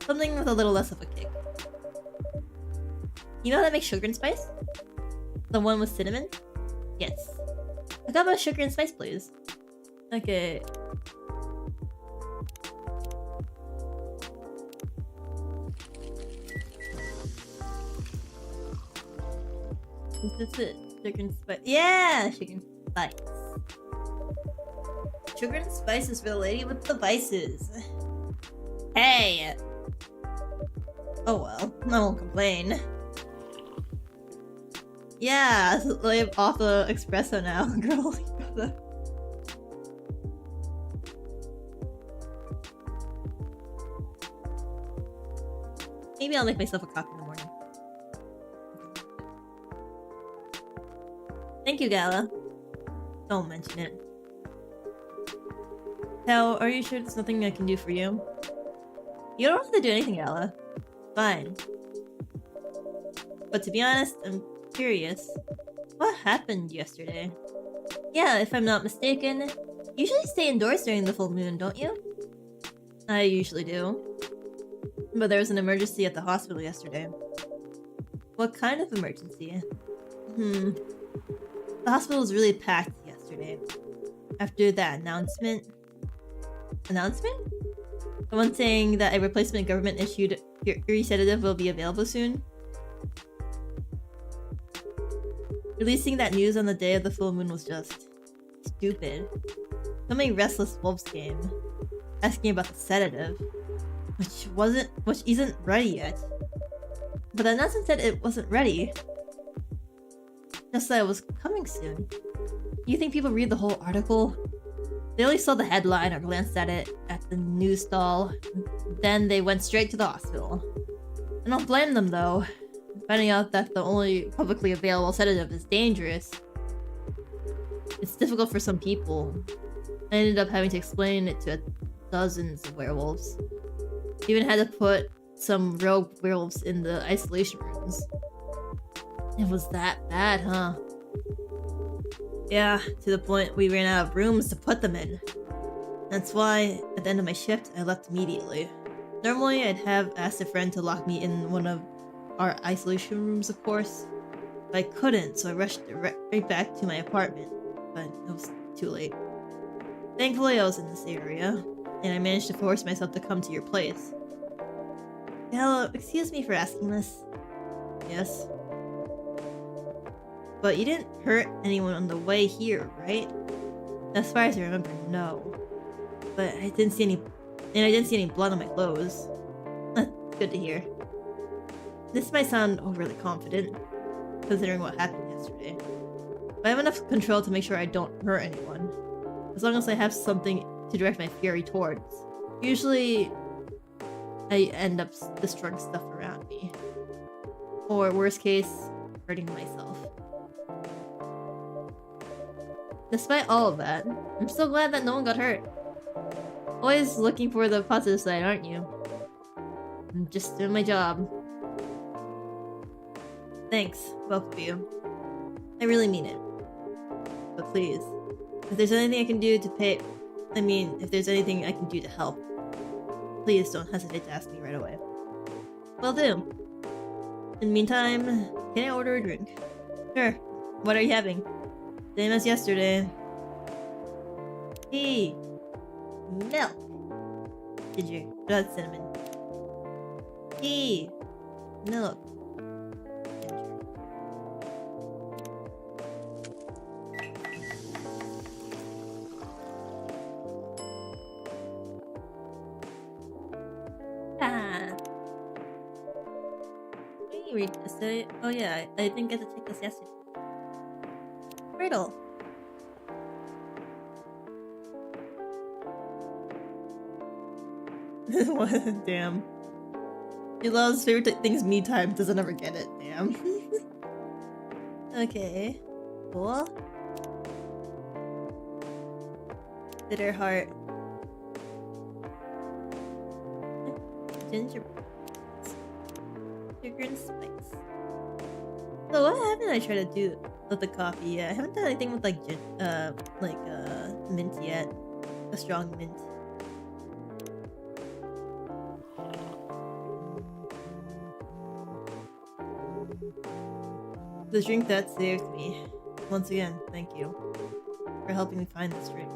Something with a little less of a kick. You know how to make sugar and spice? The one with cinnamon? Yes. I got my sugar and spice, please. Okay. Is this it? Sugar and spice? Yeah! Sugar and spice. Sugar and spice is for the lady with the vices. Hey! Oh well, I won't complain. Yeah, lay off the espresso now, girl. Maybe I'll make myself a coffee in the morning. Thank you, Gala. Don't mention it. How are you sure there's nothing I can do for you? You don't have to do anything, Gala. Fine. But to be honest, I'm curious. What happened yesterday? Yeah, if I'm not mistaken, you usually stay indoors during the full moon, don't you? I usually do. But there was an emergency at the hospital yesterday. What kind of emergency? The hospital was really packed yesterday. After that announcement... Announcement? The one saying that a replacement government-issued Fury sedative will be available soon? Releasing that news on the day of the full moon was just... stupid. So many restless wolves came, asking about the sedative, which isn't ready yet. But the announcement said it wasn't ready. Just that it was coming soon. You think people read the whole article? They only saw the headline or glanced at it at the news stall. Then they went straight to the hospital. I don't blame them though. Finding out that the only publicly available sedative is dangerous. It's difficult for some people. I ended up having to explain it to dozens of werewolves. Even had to put some rogue werewolves in the isolation rooms. It was that bad, huh? Yeah, to the point we ran out of rooms to put them in. That's why, at the end of my shift, I left immediately. Normally, I'd have asked a friend to lock me in one of our isolation rooms, of course. But I couldn't, so I rushed right back to my apartment. But it was too late. Thankfully, I was in this area, and I managed to force myself to come to your place. Hello, excuse me for asking this. Yes? But you didn't hurt anyone on the way here, right? As far as I remember, no. But I didn't see any blood on my clothes. That's good to hear. This might sound overly confident, considering what happened yesterday. But I have enough control to make sure I don't hurt anyone. As long as I have something to direct my fury towards. Usually, I end up destroying stuff around me. Or worst case, hurting myself. Despite all of that, I'm still glad that no one got hurt. Always looking for the positive side, aren't you? I'm just doing my job. Thanks, both of you. I really mean it. But please, if there's anything I can do to pay... if there's anything I can do to help, please don't hesitate to ask me right away. Will do. In the meantime, can I order a drink? Sure. What are you having? Same as yesterday. Tea. Milk. Ginger. Without cinnamon. Tea. Milk. Ginger. Ah. Can you read this? Oh yeah, I didn't get to take this yesterday. Riddle. What? Damn. He loves favorite things me time, doesn't ever get it. Damn. Okay. Cool. Bitter heart. Ginger. Sugar and spice. So what haven't I tried to do with the coffee yet? I haven't done anything with like mint yet. A strong mint. The drink that saved me. Once again, thank you for helping me find this drink.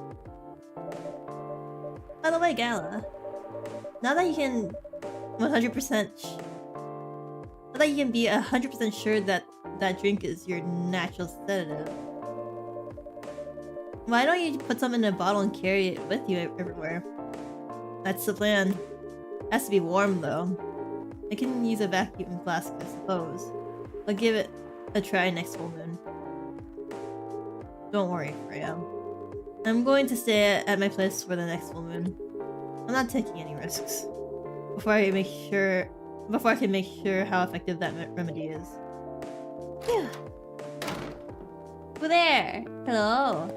By the way, Gala, now that you can 100% now that you can be 100% sure that that drink is your natural sedative, why don't you put some in a bottle and carry it with you everywhere? That's the plan. It has to be warm though. I can use a vacuum flask, I suppose. I'll give it a try next full moon. Don't worry, Freya. I'm going to stay at my place for the next full moon. I'm not taking any risks. Before I can make sure how effective that remedy is. Phew. Who there? Hello.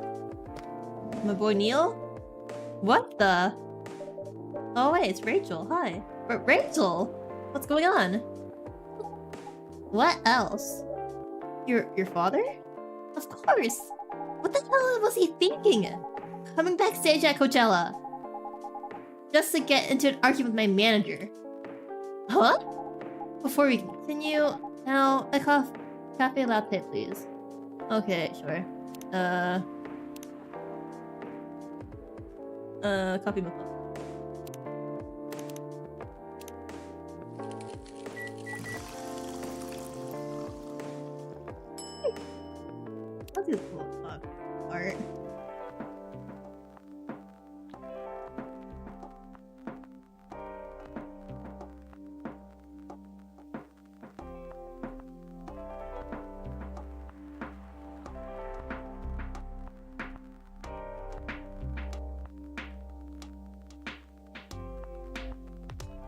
My boy Neil? What the? Oh wait, it's Rachel. Hi. Rachel? What's going on? What else? Your father? Of course! What the hell was he thinking? Coming backstage at Coachella. Just to get into an argument with my manager. Huh? Before we continue, now a cafe latte, please. Okay, sure. Coffee milk. I'll do the cool art.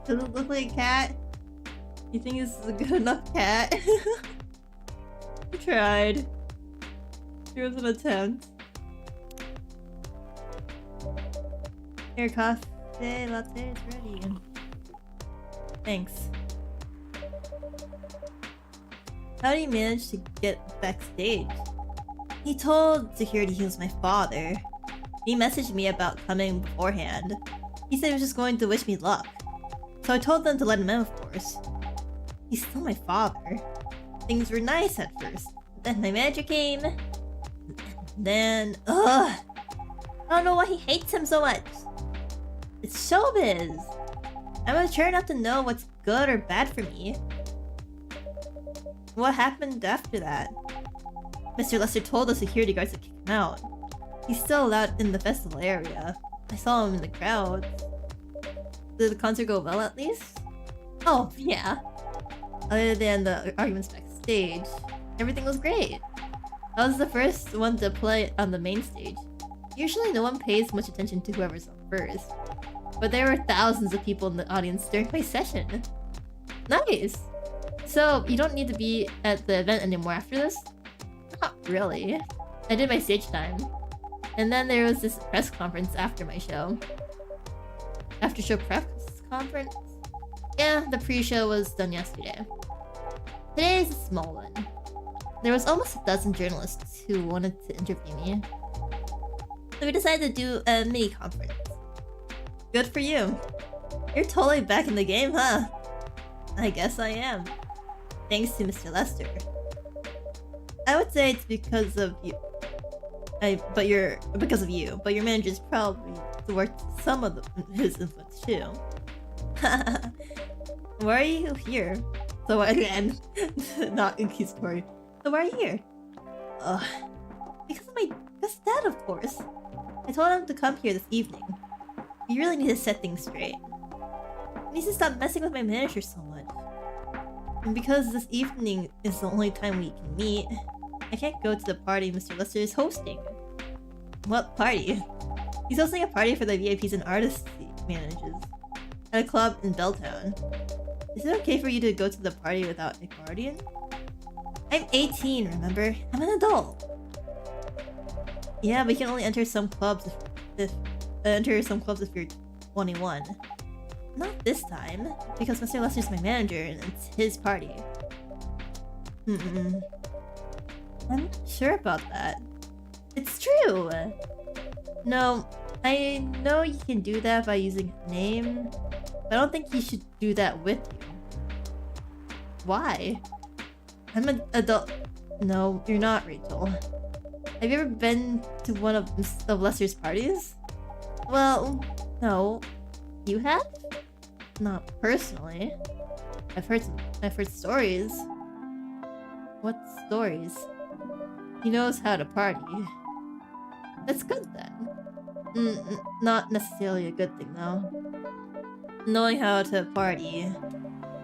Does it look like a cat? You think this is a good enough cat? I tried. Here was an attempt. Here, coffee latte is ready. Thanks. How did he manage to get backstage? He told security he was my father. He messaged me about coming beforehand. He said he was just going to wish me luck. So I told them to let him in, of course. He's still my father. Things were nice at first. Then my manager came. Then, ugh! I don't know why he hates him so much. It's showbiz. I'm mature enough to know what's good or bad for me. What happened after that? Mr. Lester told the security guards to kick him out. He's still allowed in the festival area. I saw him in the crowd. Did the concert go well at least? Oh, yeah. Other than the arguments backstage, everything was great. I was the first one to play on the main stage. Usually no one pays much attention to whoever's up first, but there were thousands of people in the audience during my session. Nice! So, you don't need to be at the event anymore after this? Not really. I did my stage time. And then there was this press conference after my show. After show press conference? Yeah, the pre-show was done yesterday. Today is a small one. There was almost a dozen journalists who wanted to interview me. So we decided to do a mini conference. Good for you. You're totally back in the game, huh? I guess I am. Thanks to Mr. Lester. I would say it's because of you. Because of you, but your manager's probably worked some of his influence too. Why are you here? So again, not accusatory. So why are you here? Because of my dad, of course. I told him to come here this evening. You really need to set things straight. He needs to stop messing with my manager so much. And because this evening is the only time we can meet, I can't go to the party Mr. Lester is hosting. What party? He's hosting a party for the VIPs and artists he manages at a club in Belltown. Is it okay for you to go to the party without a guardian? I'm 18, remember? I'm an adult. Yeah, but you can only enter some clubs if you're 21. Not this time, because Mr. Lester's my manager and it's his party. I'm not sure about that. It's true! No, I know you can do that by using a name, but I don't think you should do that with you. Why? I'm an adult. No, you're not, Rachel. Have you ever been to one of Lester's parties? Well, no. You have? Not personally. I've heard stories. What stories? He knows how to party. That's good then. Not necessarily a good thing though. Knowing how to party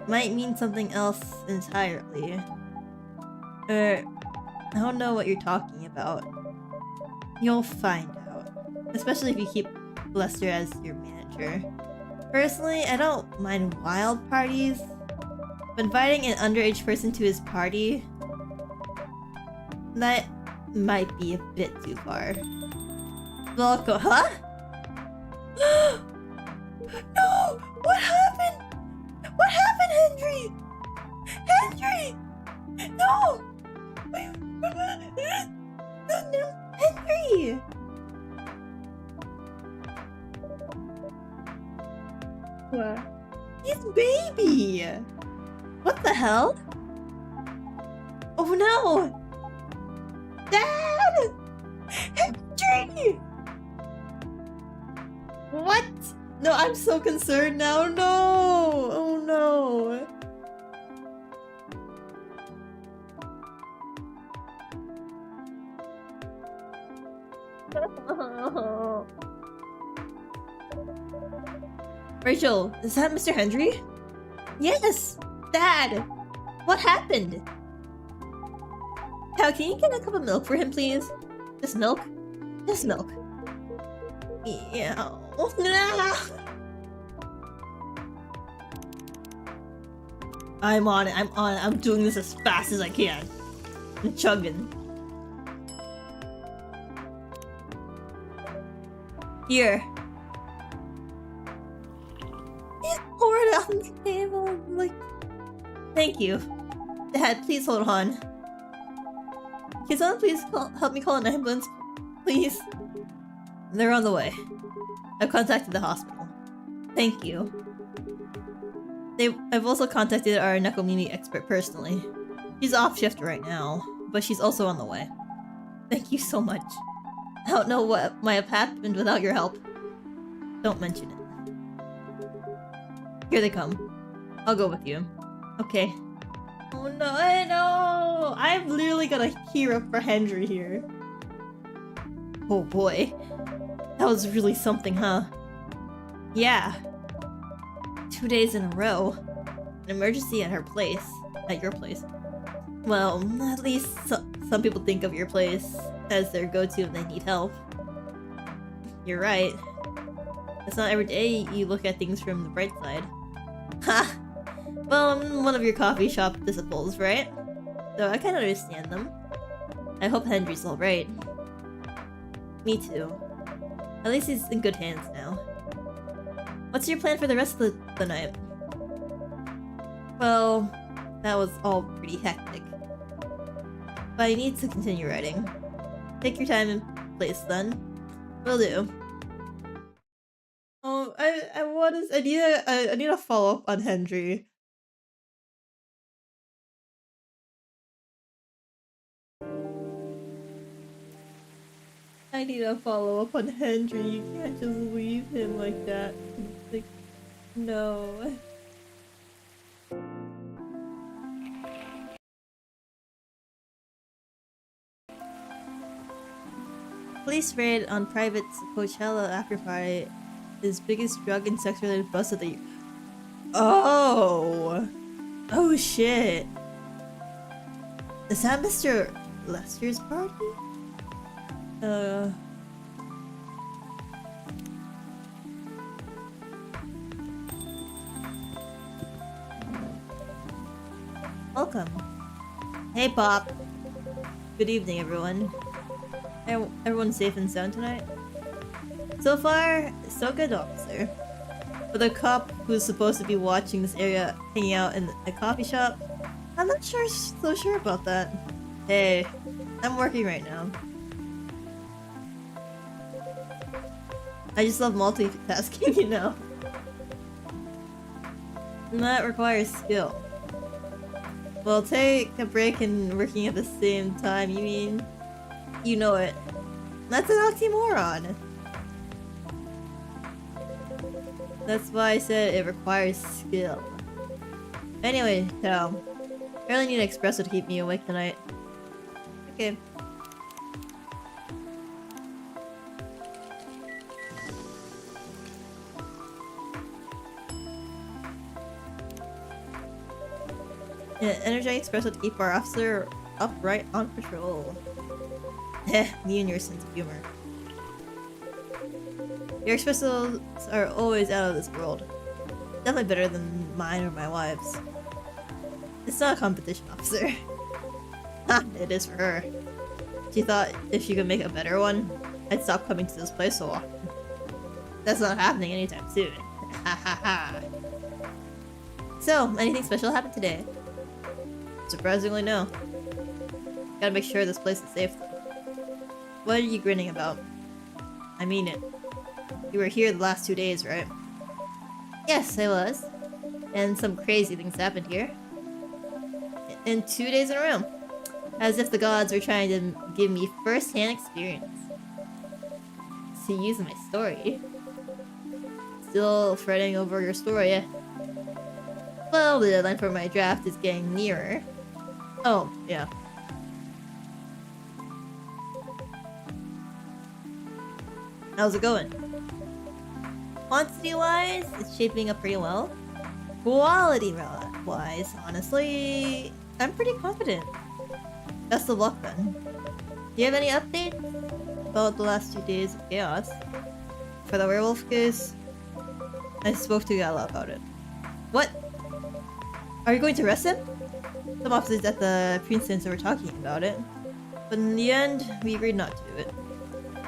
might mean something else entirely. I don't know what you're talking about. You'll find out. Especially if you keep Lester as your manager. Personally, I don't mind wild parties, but inviting an underage person to his party, that might be a bit too far. Welcome, huh? No! What happened? What happened, Henry? Henry! No! No, Henry! What? His baby! What the hell? Oh no! Dad! Henry! What? No, I'm so concerned now. No! Oh no! Rachel, is that Mr. Hendry? Yes! Dad! What happened? Cal, can you get a cup of milk for him, please? Just milk? Just milk. Yeah. I'm on it, I'm doing this as fast as I can. I'm chugging. Here. He's poured it on the table. Like, thank you. Dad, please hold on. Can someone please help me call an ambulance? Please? They're on the way. I've contacted the hospital. Thank you. I've also contacted our Nekomimi expert personally. She's off shift right now, but she's also on the way. Thank you so much. I don't know what might have happened without your help. Don't mention it. Here they come. I'll go with you. Okay. Oh no, no! I'm literally gonna hear up for Henry here. Oh boy. That was really something, huh? Yeah. 2 days in a row. An emergency at her place. At your place. Well, at least some people think of your place as their go-to when they need help. You're right. It's not every day you look at things from the bright side. Ha! Well, I'm one of your coffee shop disciples, right? So I can understand them. I hope Henry's alright. Me too. At least he's in good hands now. What's your plan for the rest of the night? Well, that was all pretty hectic. But I need to continue writing. Take your time and place then. Will do. Oh, I need a follow up on Henry. I need a follow up on Henry. You can't just leave him like that. Like, no. Police raid on private Coachella after party is biggest drug and sex related bust of the year. Oh! Oh shit! Is that Mr. Lester's party? Welcome. Hey Pop. Good evening everyone. Everyone's safe and sound tonight? So far, so good, officer. But the cop who's supposed to be watching this area hanging out in a coffee shop, I'm not so sure about that. Hey, I'm working right now. I just love multitasking, you know. And that requires skill. Well, take a break and working at the same time, you mean? You know it. That's an oxymoron. That's why I said it requires skill. Anyway, so I really need an espresso to keep me awake tonight. Okay. Yeah, energized espresso to keep our officer upright on patrol. Heh, me and your sense of humor. Your espressos are always out of this world. Definitely better than mine or my wife's. It's not a competition, officer. Ha, it is for her. She thought if she could make a better one, I'd stop coming to this place so often. That's not happening anytime soon. Ha ha ha. So, anything special happened today? Surprisingly, no. Gotta make sure this place is safe. What are you grinning about? I mean it. You were here the last 2 days, right? Yes, I was. And some crazy things happened here. In 2 days in a row. As if the gods were trying to give me first-hand experience. To use in my story. Still fretting over your story, eh? Well, the deadline for my draft is getting nearer. Oh, yeah. How's it going? Quantity-wise, it's shaping up pretty well. Quality-wise, honestly, I'm pretty confident. Best of luck then. Do you have any updates about the last 2 days of chaos? For the werewolf case, I spoke to Gala about it. What? Are you going to arrest him? Some officers at the precinct were talking about it. But in the end, we agreed not to do it.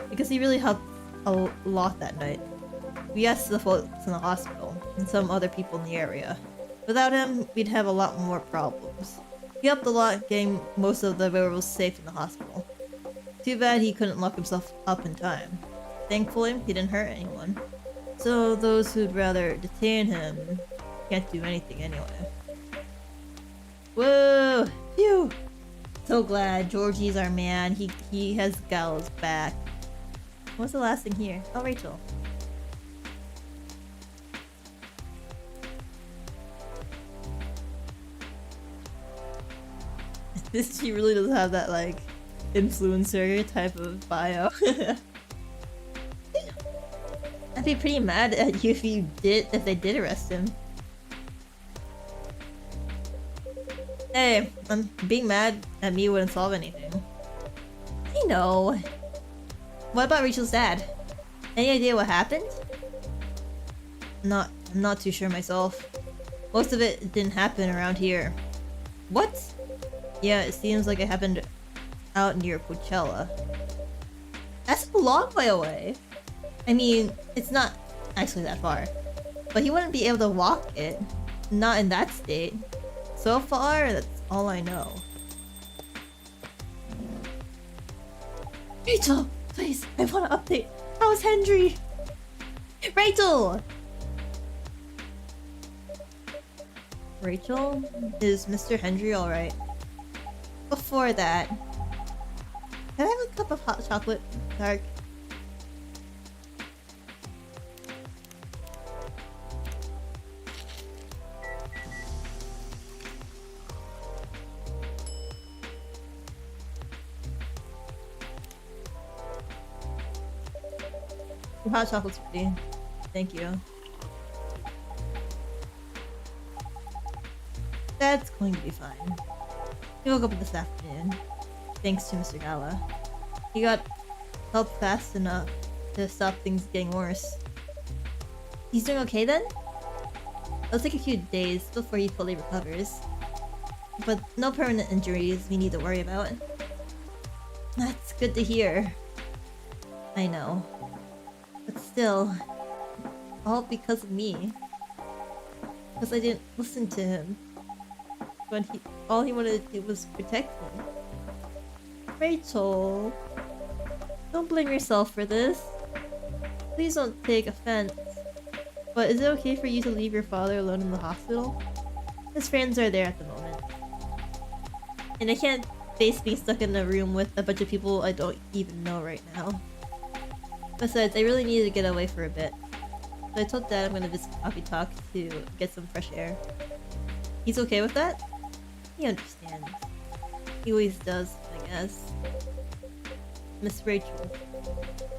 Because he really helped a lot that night. We asked the folks in the hospital, and some other people in the area. Without him, we'd have a lot more problems. He helped a lot getting most of the werewolves safe in the hospital. Too bad he couldn't lock himself up in time. Thankfully, he didn't hurt anyone. So those who'd rather detain him can't do anything anyway. Whoa! Phew! So glad Georgie's our man. He has Gallo's back. What's the last thing here? Oh, Rachel. She really does have that, like, influencer type of bio. I'd be pretty mad at you if they did arrest him. Hey, being mad at me wouldn't solve anything. I know. What about Rachel's dad? Any idea what happened? I'm not too sure myself. Most of it didn't happen around here. What? Yeah, it seems like it happened out near Coachella. That's a long way away. I mean, it's not actually that far. But he wouldn't be able to walk it. Not in that state. So far, that's all I know. Rachel! Please, I want to update. How's Henry? Rachel! Rachel? Is Mr. Henry alright? Before that, can I have a cup of hot chocolate? Dark. Your hot chocolate's pretty. Thank you. That's going to be fine. He woke up this afternoon, thanks to Mr. Gala. He got help fast enough to stop things getting worse. He's doing okay then? It'll take a few days before he fully recovers. But no permanent injuries we need to worry about. That's good to hear. I know. But still, all because of me. Because I didn't listen to him. When all he wanted to do was protect me. Rachel, don't blame yourself for this. Please don't take offense. But is it okay for you to leave your father alone in the hospital? His friends are there at the moment. And I can't face being stuck in a room with a bunch of people I don't even know right now. Besides, I really needed to get away for a bit. So I told Dad I'm gonna visit Coffee Talk to get some fresh air. He's okay with that? He understands. He always does, I guess. Miss Rachel,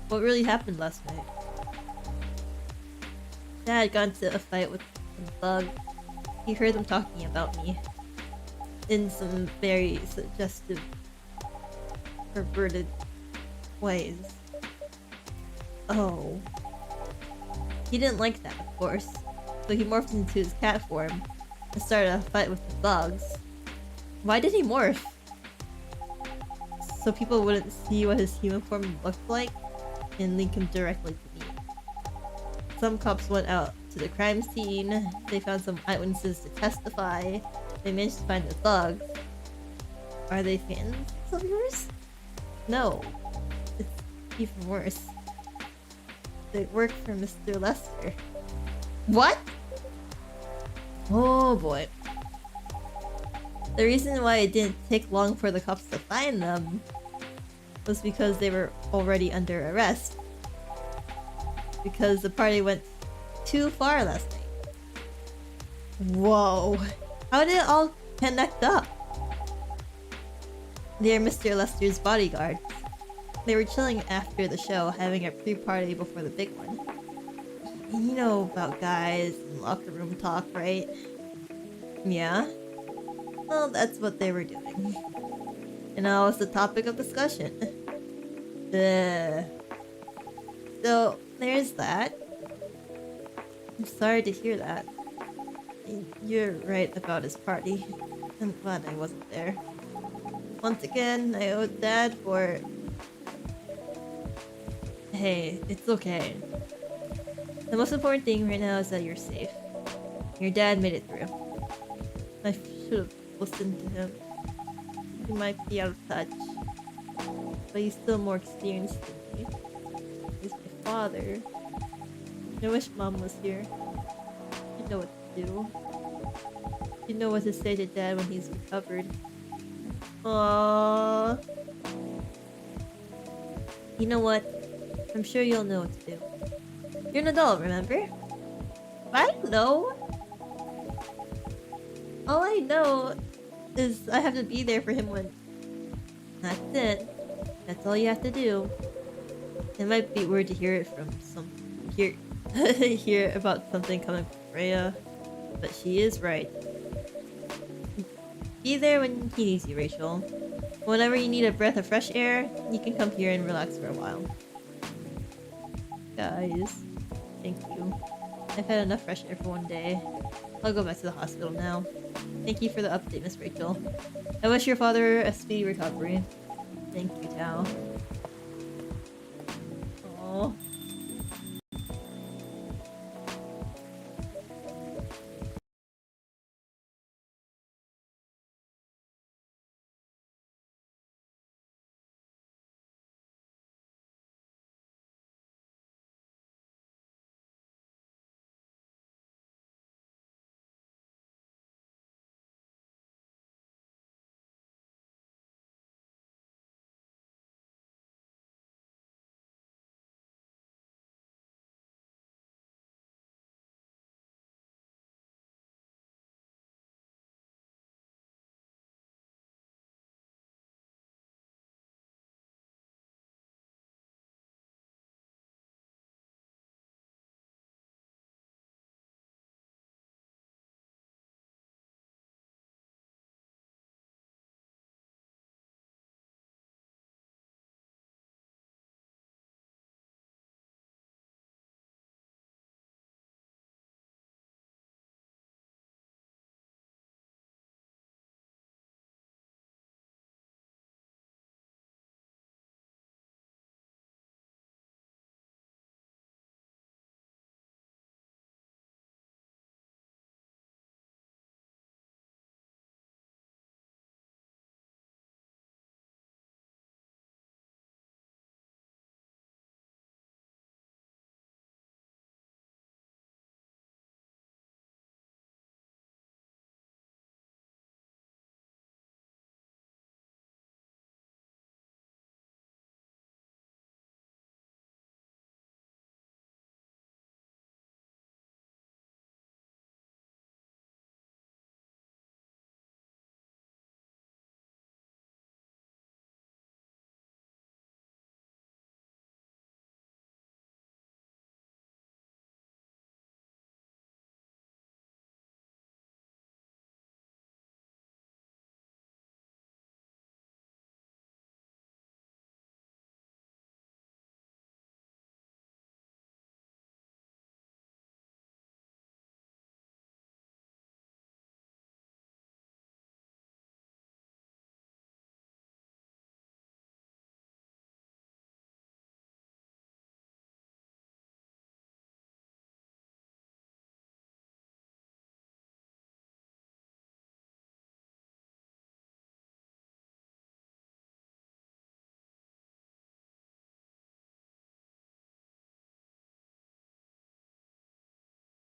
what really happened last night? Dad got into a fight with some thug. He heard them talking about me. In some very suggestive, perverted ways. Oh. He didn't like that, of course. So he morphed into his cat form and started a fight with the thugs. Why did he morph? So people wouldn't see what his human form looked like and link him directly to me. Some cops went out to the crime scene. They found some eyewitnesses to testify. They managed to find the thugs. Are they fans of yours? No. It's even worse. They work for Mr. Lester. What? Oh boy. The reason why it didn't take long for the cops to find them was because they were already under arrest. Because the party went too far last night. Whoa. How did it all connect up? They're Mr. Lester's bodyguards. They were chilling after the show, having a pre-party before the big one. You know about guys and locker room talk, right? Yeah? Well, that's what they were doing. And that was the topic of discussion. So, there's that. I'm sorry to hear that. You're right about his party. I'm glad I wasn't there. Once again, I owe Dad for... Hey, it's okay. The most important thing right now is that you're safe. Your dad made it through. I should have listened to him. He might be out of touch. But he's still more experienced than me. He's my father. I wish Mom was here. She'd know what to do. She'd know what to say to Dad when he's recovered. Aww. You know what? I'm sure you'll know what to do. You're an adult, remember? I don't know. All I know is I have to be there for him when... That's it. That's all you have to do. It might be weird to hear it from some... hear about something coming from Freya, but she is right. Be there when he needs you, Rachel. Whenever you need a breath of fresh air, you can come here and relax for a while. Guys, thank you. I've had enough fresh air for one day. I'll go back to the hospital now. Thank you for the update, Miss Rachel. I wish your father a speedy recovery. Thank you, Tao. Oh.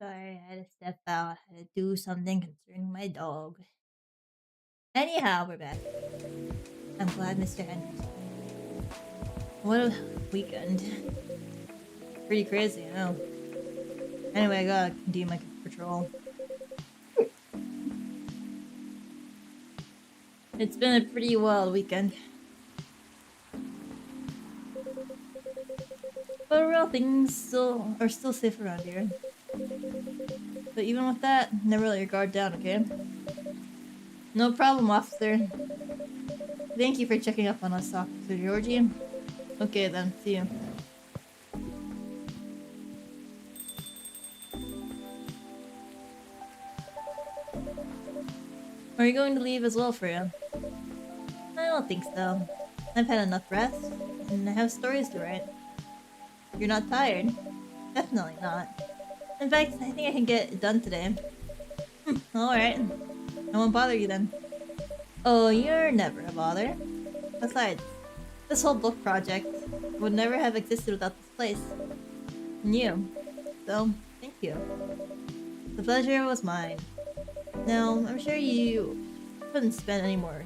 Sorry, I had to step out. I had to do something concerning my dog. Anyhow, we're back. I'm glad Mr. Henry's fine. What a weekend. Pretty crazy, I know. Anyway, I gotta continue my patrol. It's been a pretty wild weekend. But overall, things are still safe around here. But even with that, never let your guard down, okay? No problem, officer. Thank you for checking up on us, Officer Georgie. Okay then, see you. Are you going to leave as well, Freya? I don't think so. I've had enough rest, and I have stories to write. You're not tired? Definitely not. In fact, I think I can get it done today. Alright. I won't bother you then. Oh, you're never a bother. Besides, this whole book project would never have existed without this place. And you. So, thank you. The pleasure was mine. Now, I'm sure you couldn't spend any more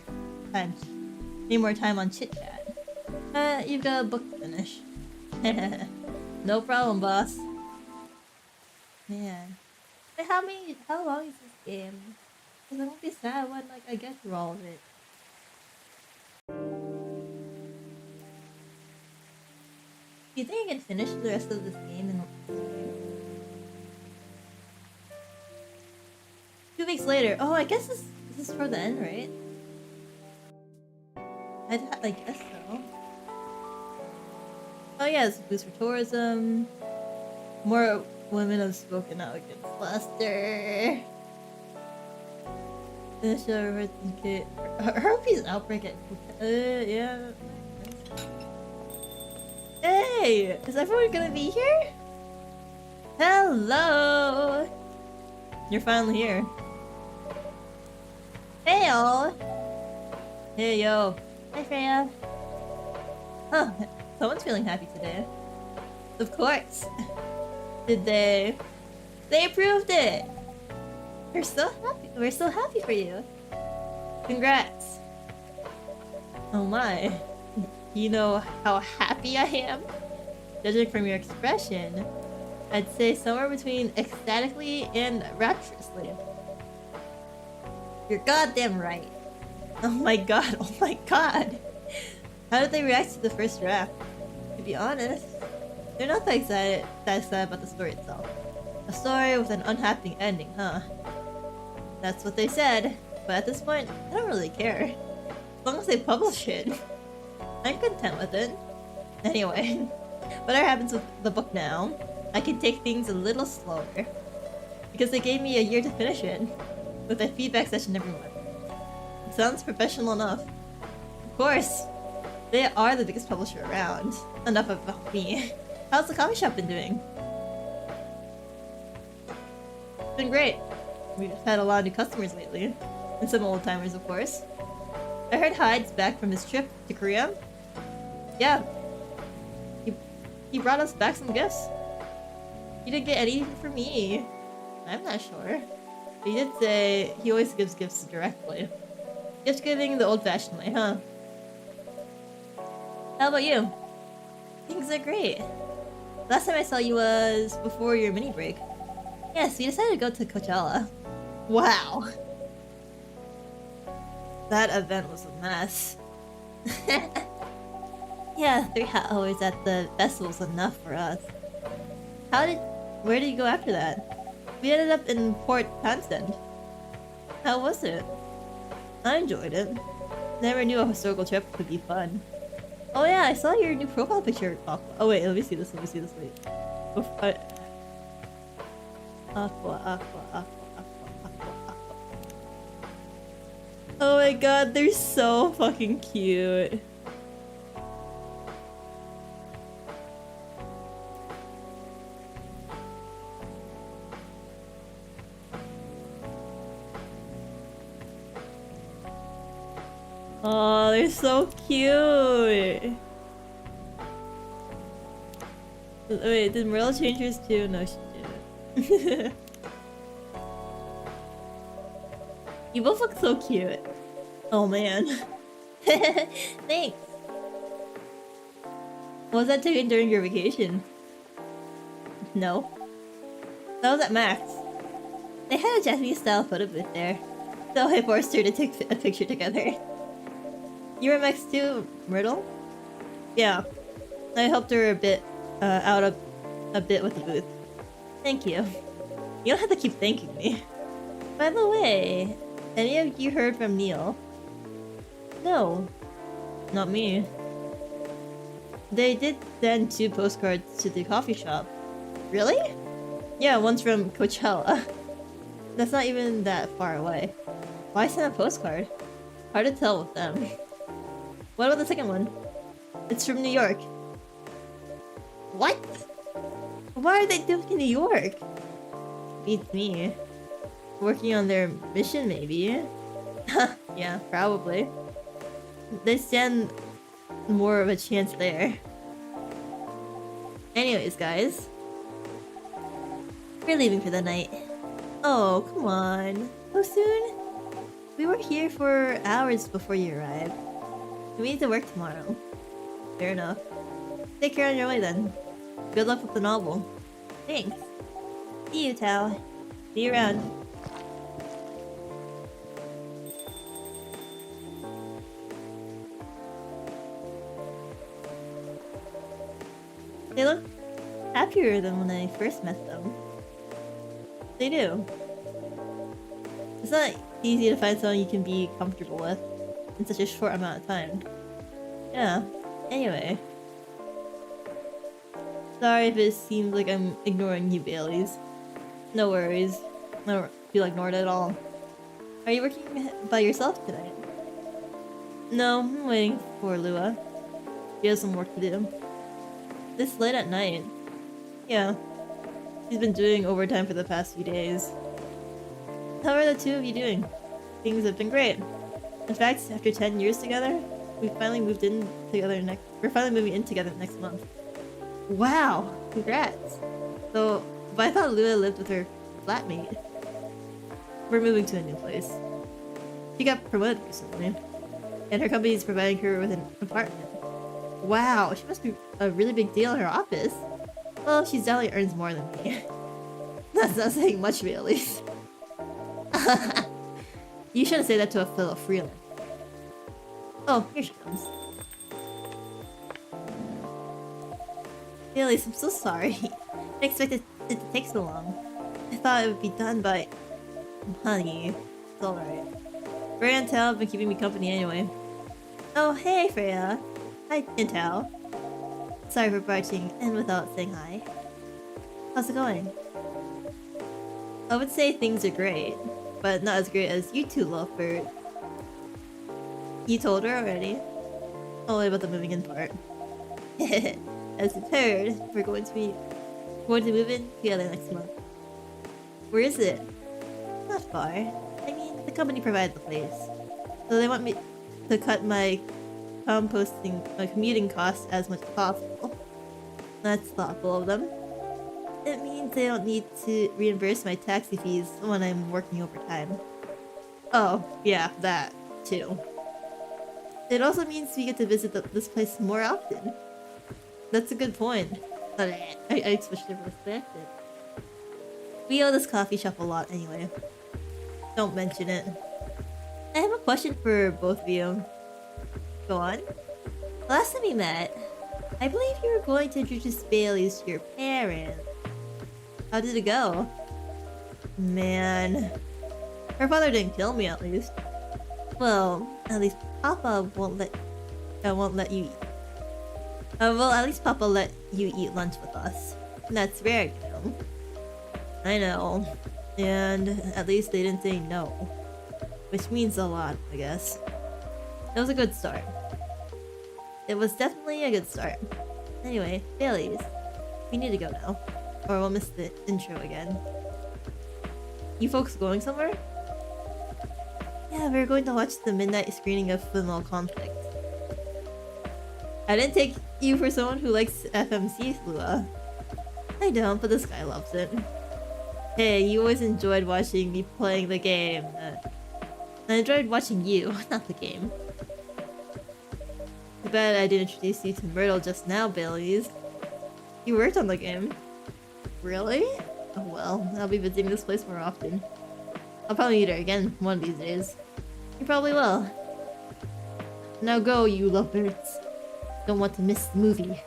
time on chit-chat. You've got a book to finish. No problem, boss. Man. But how long is this game? Because I won't be sad when, like, I get through all of it. Do you think I can finish the rest of this game in 2 weeks later? Oh, I guess this is for the end, right? I guess so. Oh yeah, it's a boost for tourism. More women have spoken out against cluster. This show indicate herpes outbreak at yeah. Hey, is everyone gonna be here? Hello. You're finally here. Hey all. Hey yo. Hi Freya. Huh. Someone's feeling happy today. Of course. Did they? They approved it! We're so happy. We're so happy for you. Congrats. Oh my. You know how happy I am? Judging from your expression, I'd say somewhere between ecstatically and rapturously. You're goddamn right. Oh my god, oh my god. How did they react to the first draft? To be honest, they're not that excited about the story itself. A story with an unhappy ending, huh? That's what they said, but at this point, I don't really care. As long as they publish it, I'm content with it. Anyway, whatever happens with the book now, I can take things a little slower. Because they gave me a year to finish it, with a feedback session every month. It sounds professional enough. Of course, they are the biggest publisher around. Enough about me. How's the coffee shop been doing? It's been great. We've had a lot of new customers lately. And some old timers, of course. I heard Hyde's back from his trip to Korea. Yeah. He brought us back some gifts. He didn't get anything for me. I'm not sure. But he did say he always gives gifts directly. Gift giving the old-fashioned way, huh? How about you? Things are great. Last time I saw you was before your mini break. Yes, we decided to go to Coachella. Wow. That event was a mess. Yeah, 3 hours at the festival's enough for us. Where did you go after that? We ended up in Port Townsend. How was it? I enjoyed it. Never knew a historical trip could be fun. Oh yeah, I saw your new profile picture. Oh wait, let me see this, wait. Aqua. Oh my god, they're so fucking cute. Oh, they're so cute. Wait, did Merle change hers too? No, she didn't. You both look so cute. Oh man. Thanks. What was that taken during your vacation? No. That was at Max. They had a Japanese style photo booth there. So I forced her to take a picture together. You were at Max too, Myrtle? Yeah. I helped her a bit a bit with the booth. Thank you. You don't have to keep thanking me. By the way, any of you heard from Neil? No. Not me. They did send 2 postcards to the coffee shop. Really? Yeah, one's from Coachella. That's not even that far away. Why send a postcard? Hard to tell with them. What about the second one? It's from New York. What? Why are they doing in New York? Beats me. Working on their mission, maybe? Yeah, probably. They stand more of a chance there. Anyways, guys. We're leaving for the night. Oh, come on. So soon? We were here for hours before you arrived. We need to work tomorrow. Fair enough. Take care on your way then. Good luck with the novel. Thanks. See you, Tao. See you around. They look happier than when I first met them. They do. It's not easy to find someone you can be comfortable with in such a short amount of time. Yeah. Anyway. Sorry if it seems like I'm ignoring you, Baileys. No worries. I don't feel ignored at all. Are you working by yourself tonight? No, I'm waiting for Lua. She has some work to do. This late at night? Yeah. She's been doing overtime for the past few days. How are the two of you doing? Things have been great. In fact, after 10 years together, we finally moved in together we're finally moving in together next month. Wow! Congrats! So, but I thought Lua lived with her flatmate. We're moving to a new place. She got promoted recently, and her company is providing her with an apartment. Wow, she must be a really big deal in her office. Well, she definitely earns more than me. That's not saying much, really. You shouldn't say that to a fellow freelancer. Oh, here she comes. Bailey's, I'm so sorry. I expected it to take so long. I thought it would be done by... Honey, it's alright. Freya and Tal have been keeping me company anyway. Oh, hey Freya. Hi, Tal. Sorry for barging in without saying hi. How's it going? I would say things are great, but not as great as you two, Lovebird. You told her already? Only about the moving in part. As you've heard, we're going to move in together next month. Where is it? Not far. I mean, the company provides the place. So they want me to cut my commuting costs as much as possible. That's thoughtful of them. It means they don't need to reimburse my taxi fees when I'm working overtime. Oh, yeah, that, too. It also means we get to visit this place more often. That's a good point. But I switched to perspective. We owe this coffee shop a lot anyway. Don't mention it. I have a question for both of you. Go on. Last time we met, I believe you were going to introduce Bailey's to your parents. How did it go? Man. Her father didn't kill me, at least. Well, at least Papa won't let you eat. Well, at least Papa let you eat lunch with us. That's rare, you know. I know. And at least they didn't say no. Which means a lot, I guess. It was a good start. It was definitely a good start. Anyway, Bailey's. We need to go now. Or we'll miss the intro again. You folks going somewhere? Yeah, we're going to watch the midnight screening of Female Conflict. I didn't take you for someone who likes FMC, Lua. I don't, but this guy loves it. Hey, you always enjoyed watching me playing the game. I enjoyed watching you, not the game. Too bad I didn't introduce you to Myrtle just now, Bailey's. You worked on the game. Really? Oh well, I'll be visiting this place more often. I'll probably meet her again one of these days. You probably will. Now go, you lovebirds. Don't want to miss the movie.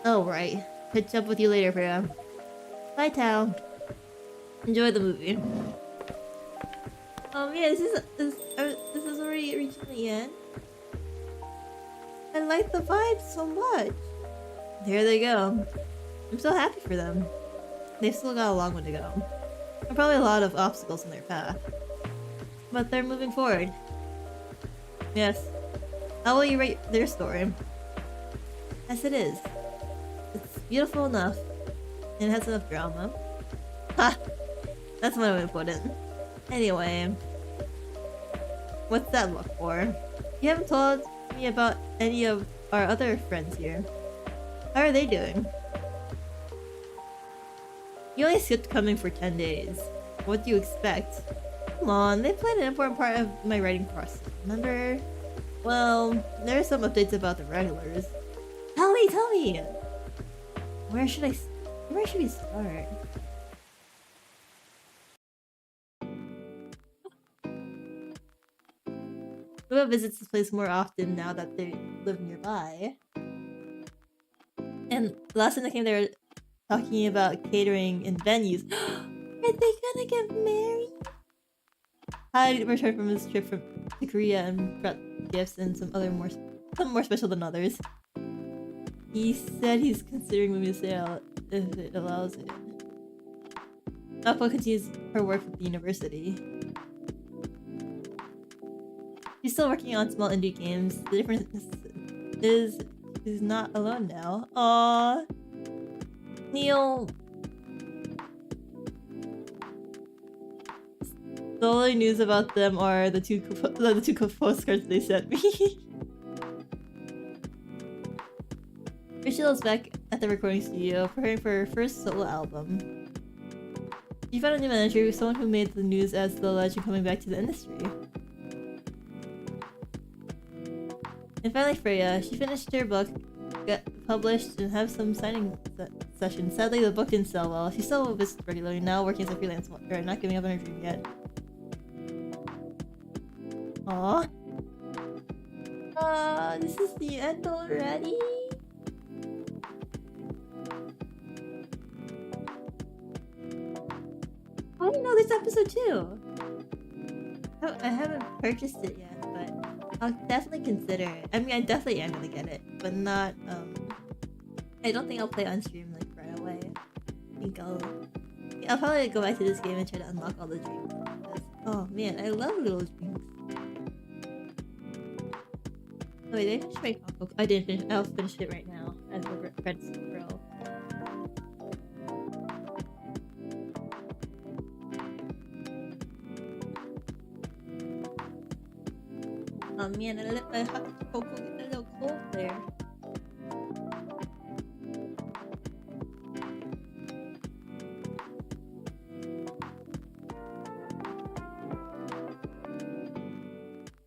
Oh right. Catch up with you later, Freya. Bye, Tao. Enjoy the movie. Yeah, this is already reaching the end. I like the vibe so much. There they go. I'm so happy for them. They've still got a long way to go. And probably a lot of obstacles in their path. But they're moving forward. Yes. How will you rate their story? As it is. It's beautiful enough. And it has enough drama. Ha! That's one way to put it. Anyway. What's that look for? You haven't told me about any of our other friends here. How are they doing? You only skipped coming for 10 days. What do you expect? Come on, they played an important part of my writing process, remember? Well, there are some updates about the regulars. Tell me! Where should we start? Lua visits this place more often now that they live nearby. And last time they came, they were talking about catering and venues. Are they gonna get married? I returned from this trip to Korea and brought gifts and some other more Some more special than others. He said he's considering moving to Seattle if it allows it. Apple continues her work with the university. She's still working on small indie games. The difference is she's not alone now. Aww. Neil. The only news about them are the two postcards they sent me. Rachel is back at the recording studio, preparing for her first solo album. She found a new manager, someone who made the news as the legend coming back to the industry. And finally Freya, she finished her book, got published, and have some signing sessions. Sadly, the book didn't sell well. She still visits regularly, now working as a freelance writer, not giving up on her dream yet. Aww. This is the end already? Oh no, there's episode 2! Oh, I haven't purchased it yet, but I'll definitely consider it. I mean, I definitely am gonna get it, but not, I don't think I'll play on stream, like, right away. I think I'll probably go back to this game and try to unlock all the dreams. Oh man, I love little dreams. Oh wait, did I finish my cocktail? I didn't finish. I'll finish it right now as the credits roll. Oh man, I let my hot cocoa get a little cold there.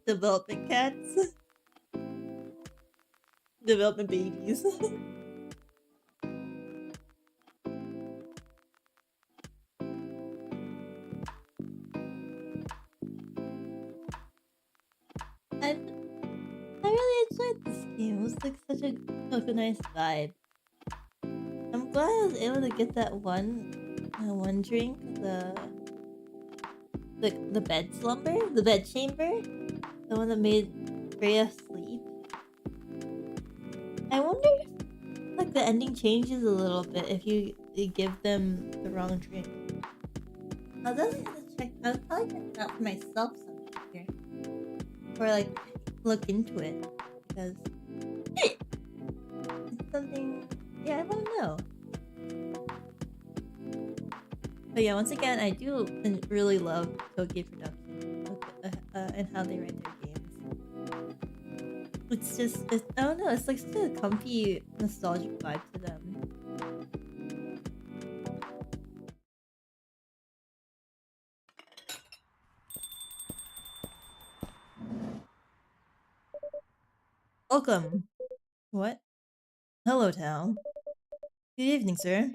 Development cats. Development babies. I really enjoyed this game. It was like such a nice vibe. I'm glad I was able to get that one drink, the bed slumber, the bed chamber, the one that made Freya sleep. I wonder if like the ending changes a little bit if you give them the wrong drink. I'll definitely have to check. I'll probably check it out for myself sometime here, or like look into it because it's something. Yeah, I want to know. But yeah, once again, I do really love Tokyo Production and how they write their games. It's just, I don't know, it's like such a comfy, nostalgic vibe to them. Welcome. What? Hello, Tal. Good evening, sir.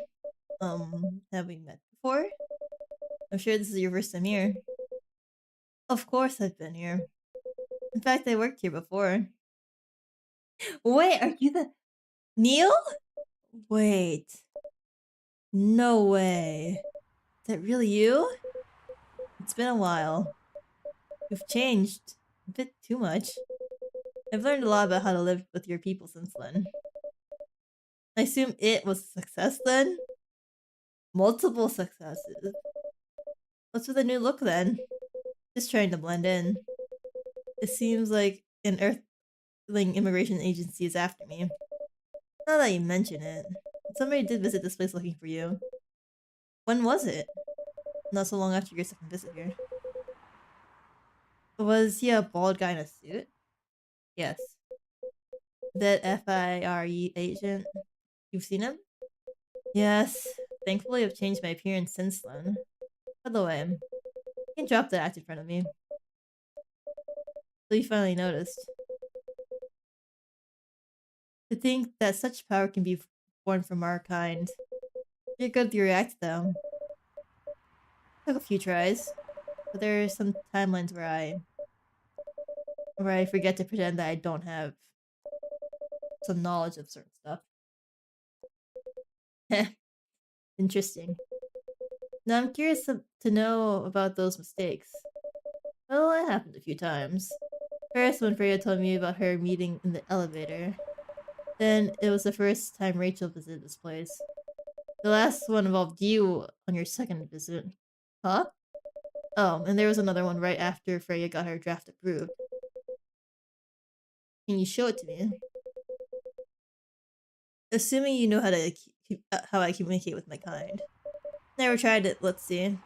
Have we met before? I'm sure this is your first time here. Of course I've been here. In fact, I worked here before. Wait, are you the... Neil? Wait. No way. Is that really you? It's been a while. You've changed. A bit too much. I've learned a lot about how to live with your people since then. I assume it was a success then? Multiple successes. What's with the new look then? Just trying to blend in. It seems like an Earthling immigration agency is after me. Now that you mention it, somebody did visit this place looking for you. When was it? Not so long after your second visit here. Was he a bald guy in a suit? Yes. That FIRE agent? You've seen him? Yes. Thankfully I've changed my appearance since then. By the way, you can drop the act in front of me. So you finally noticed. To think that such power can be born from our kind. You're good with your act though. Took a few tries, but there are some timelines where I forget to pretend that I don't have some knowledge of certain stuff. Heh. Interesting. Now I'm curious to know about those mistakes. Well, it happened a few times. First, when Freya told me about her meeting in the elevator. Then it was the first time Rachel visited this place. The last one involved you on your second visit. Huh? Oh, and there was another one right after Freya got her draft approved. Can you show it to me? Assuming you know how I communicate with my kind. Never tried it, let's see.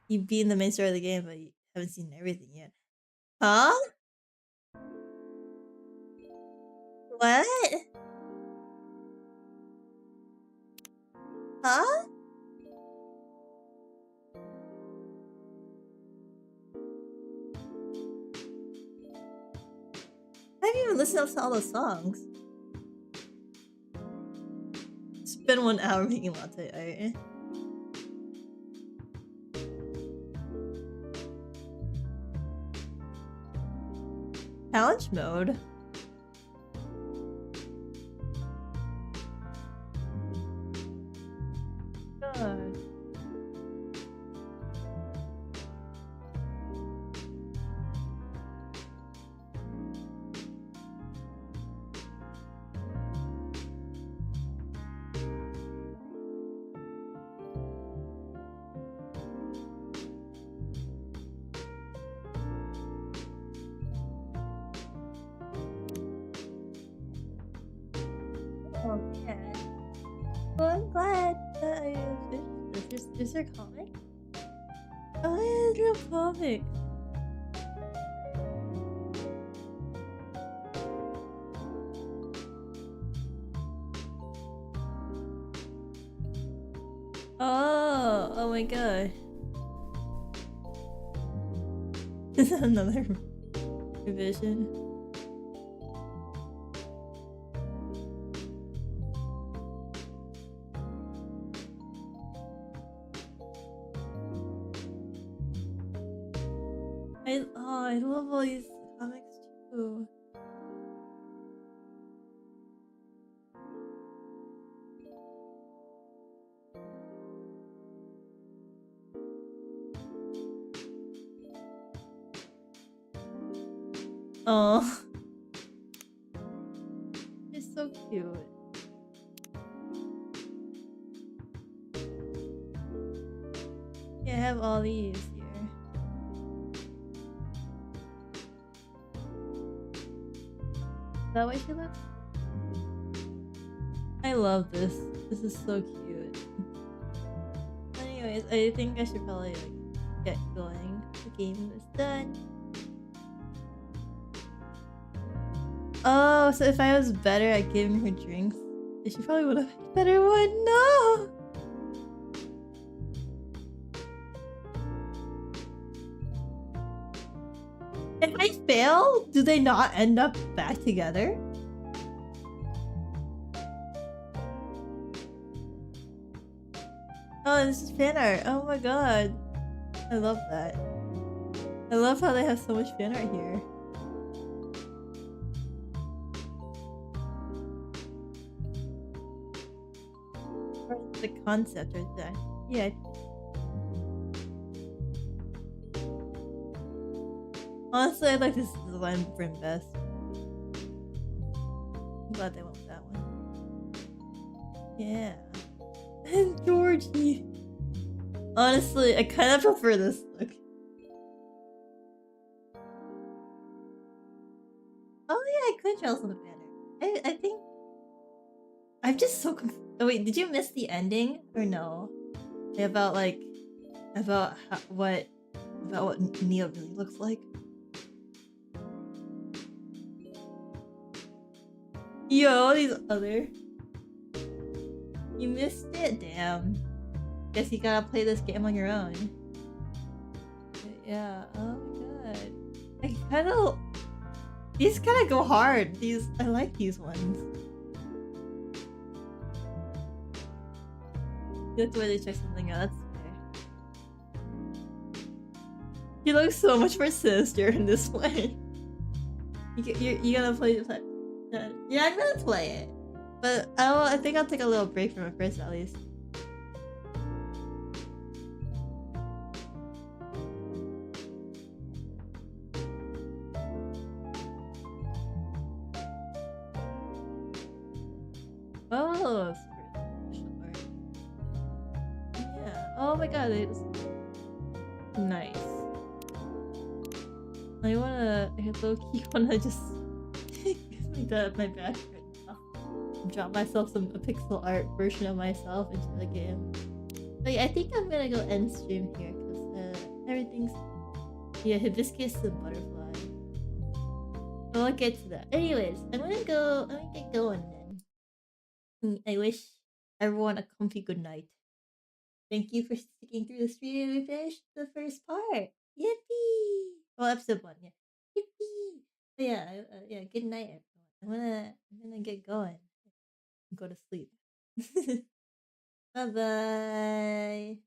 You've been the main story of the game, but you haven't seen everything yet. Huh? What? Huh? I haven't even listened to all those songs. It's been 1 hour making latte art. Challenge mode? God. Oh man. Well, I'm glad that I finished this. Is there comic? Oh, yeah, there's real comic. Oh my god. Is that another revision? I love all these comics too. Oh, it's so cute. Yeah, I have all these here. Is that what she looks? I love this. This is so cute. Anyways, I think I should probably like get going. The game is done. Oh, so if I was better at giving her drinks, she probably would have had a better one. No! If I fail, do they not end up back together? Oh, this is fan art. Oh my god. I love that. I love how they have so much fan art here. The concept right there. Yeah. Honestly, I like this design print best. I'm glad they went with that one. Yeah. And Georgie. Honestly, I kind of prefer this look. Oh yeah, I could draw some banner. I think I'm just so confused. Oh wait, did you miss the ending or no? About like what Neo really looks like? Yo, these other. You missed it, damn. Guess you gotta play this game on your own. Yeah, oh my god. I kinda... These kinda go hard. I like these ones. You have to really check something out, that's fair. He looks so much more sinister in this way. You gotta play the... Yeah, I'm gonna play it. But I think I'll take a little break from it first at least. Oh, special part. Yeah. Oh my god, it's nice. I low key wanna just like my back right now. Drop myself a pixel art version of myself into the game. But yeah, I think I'm gonna go end stream here because everything's hibiscus and butterfly. I'll get to that. Anyways, I'm gonna get going then. I wish everyone a comfy good night. Thank you for sticking through the stream. We finished the first part. Yippee! Well, episode 1, yeah. Yippee! But yeah, good night, everyone. I'm gonna get going. Go to sleep. Bye bye.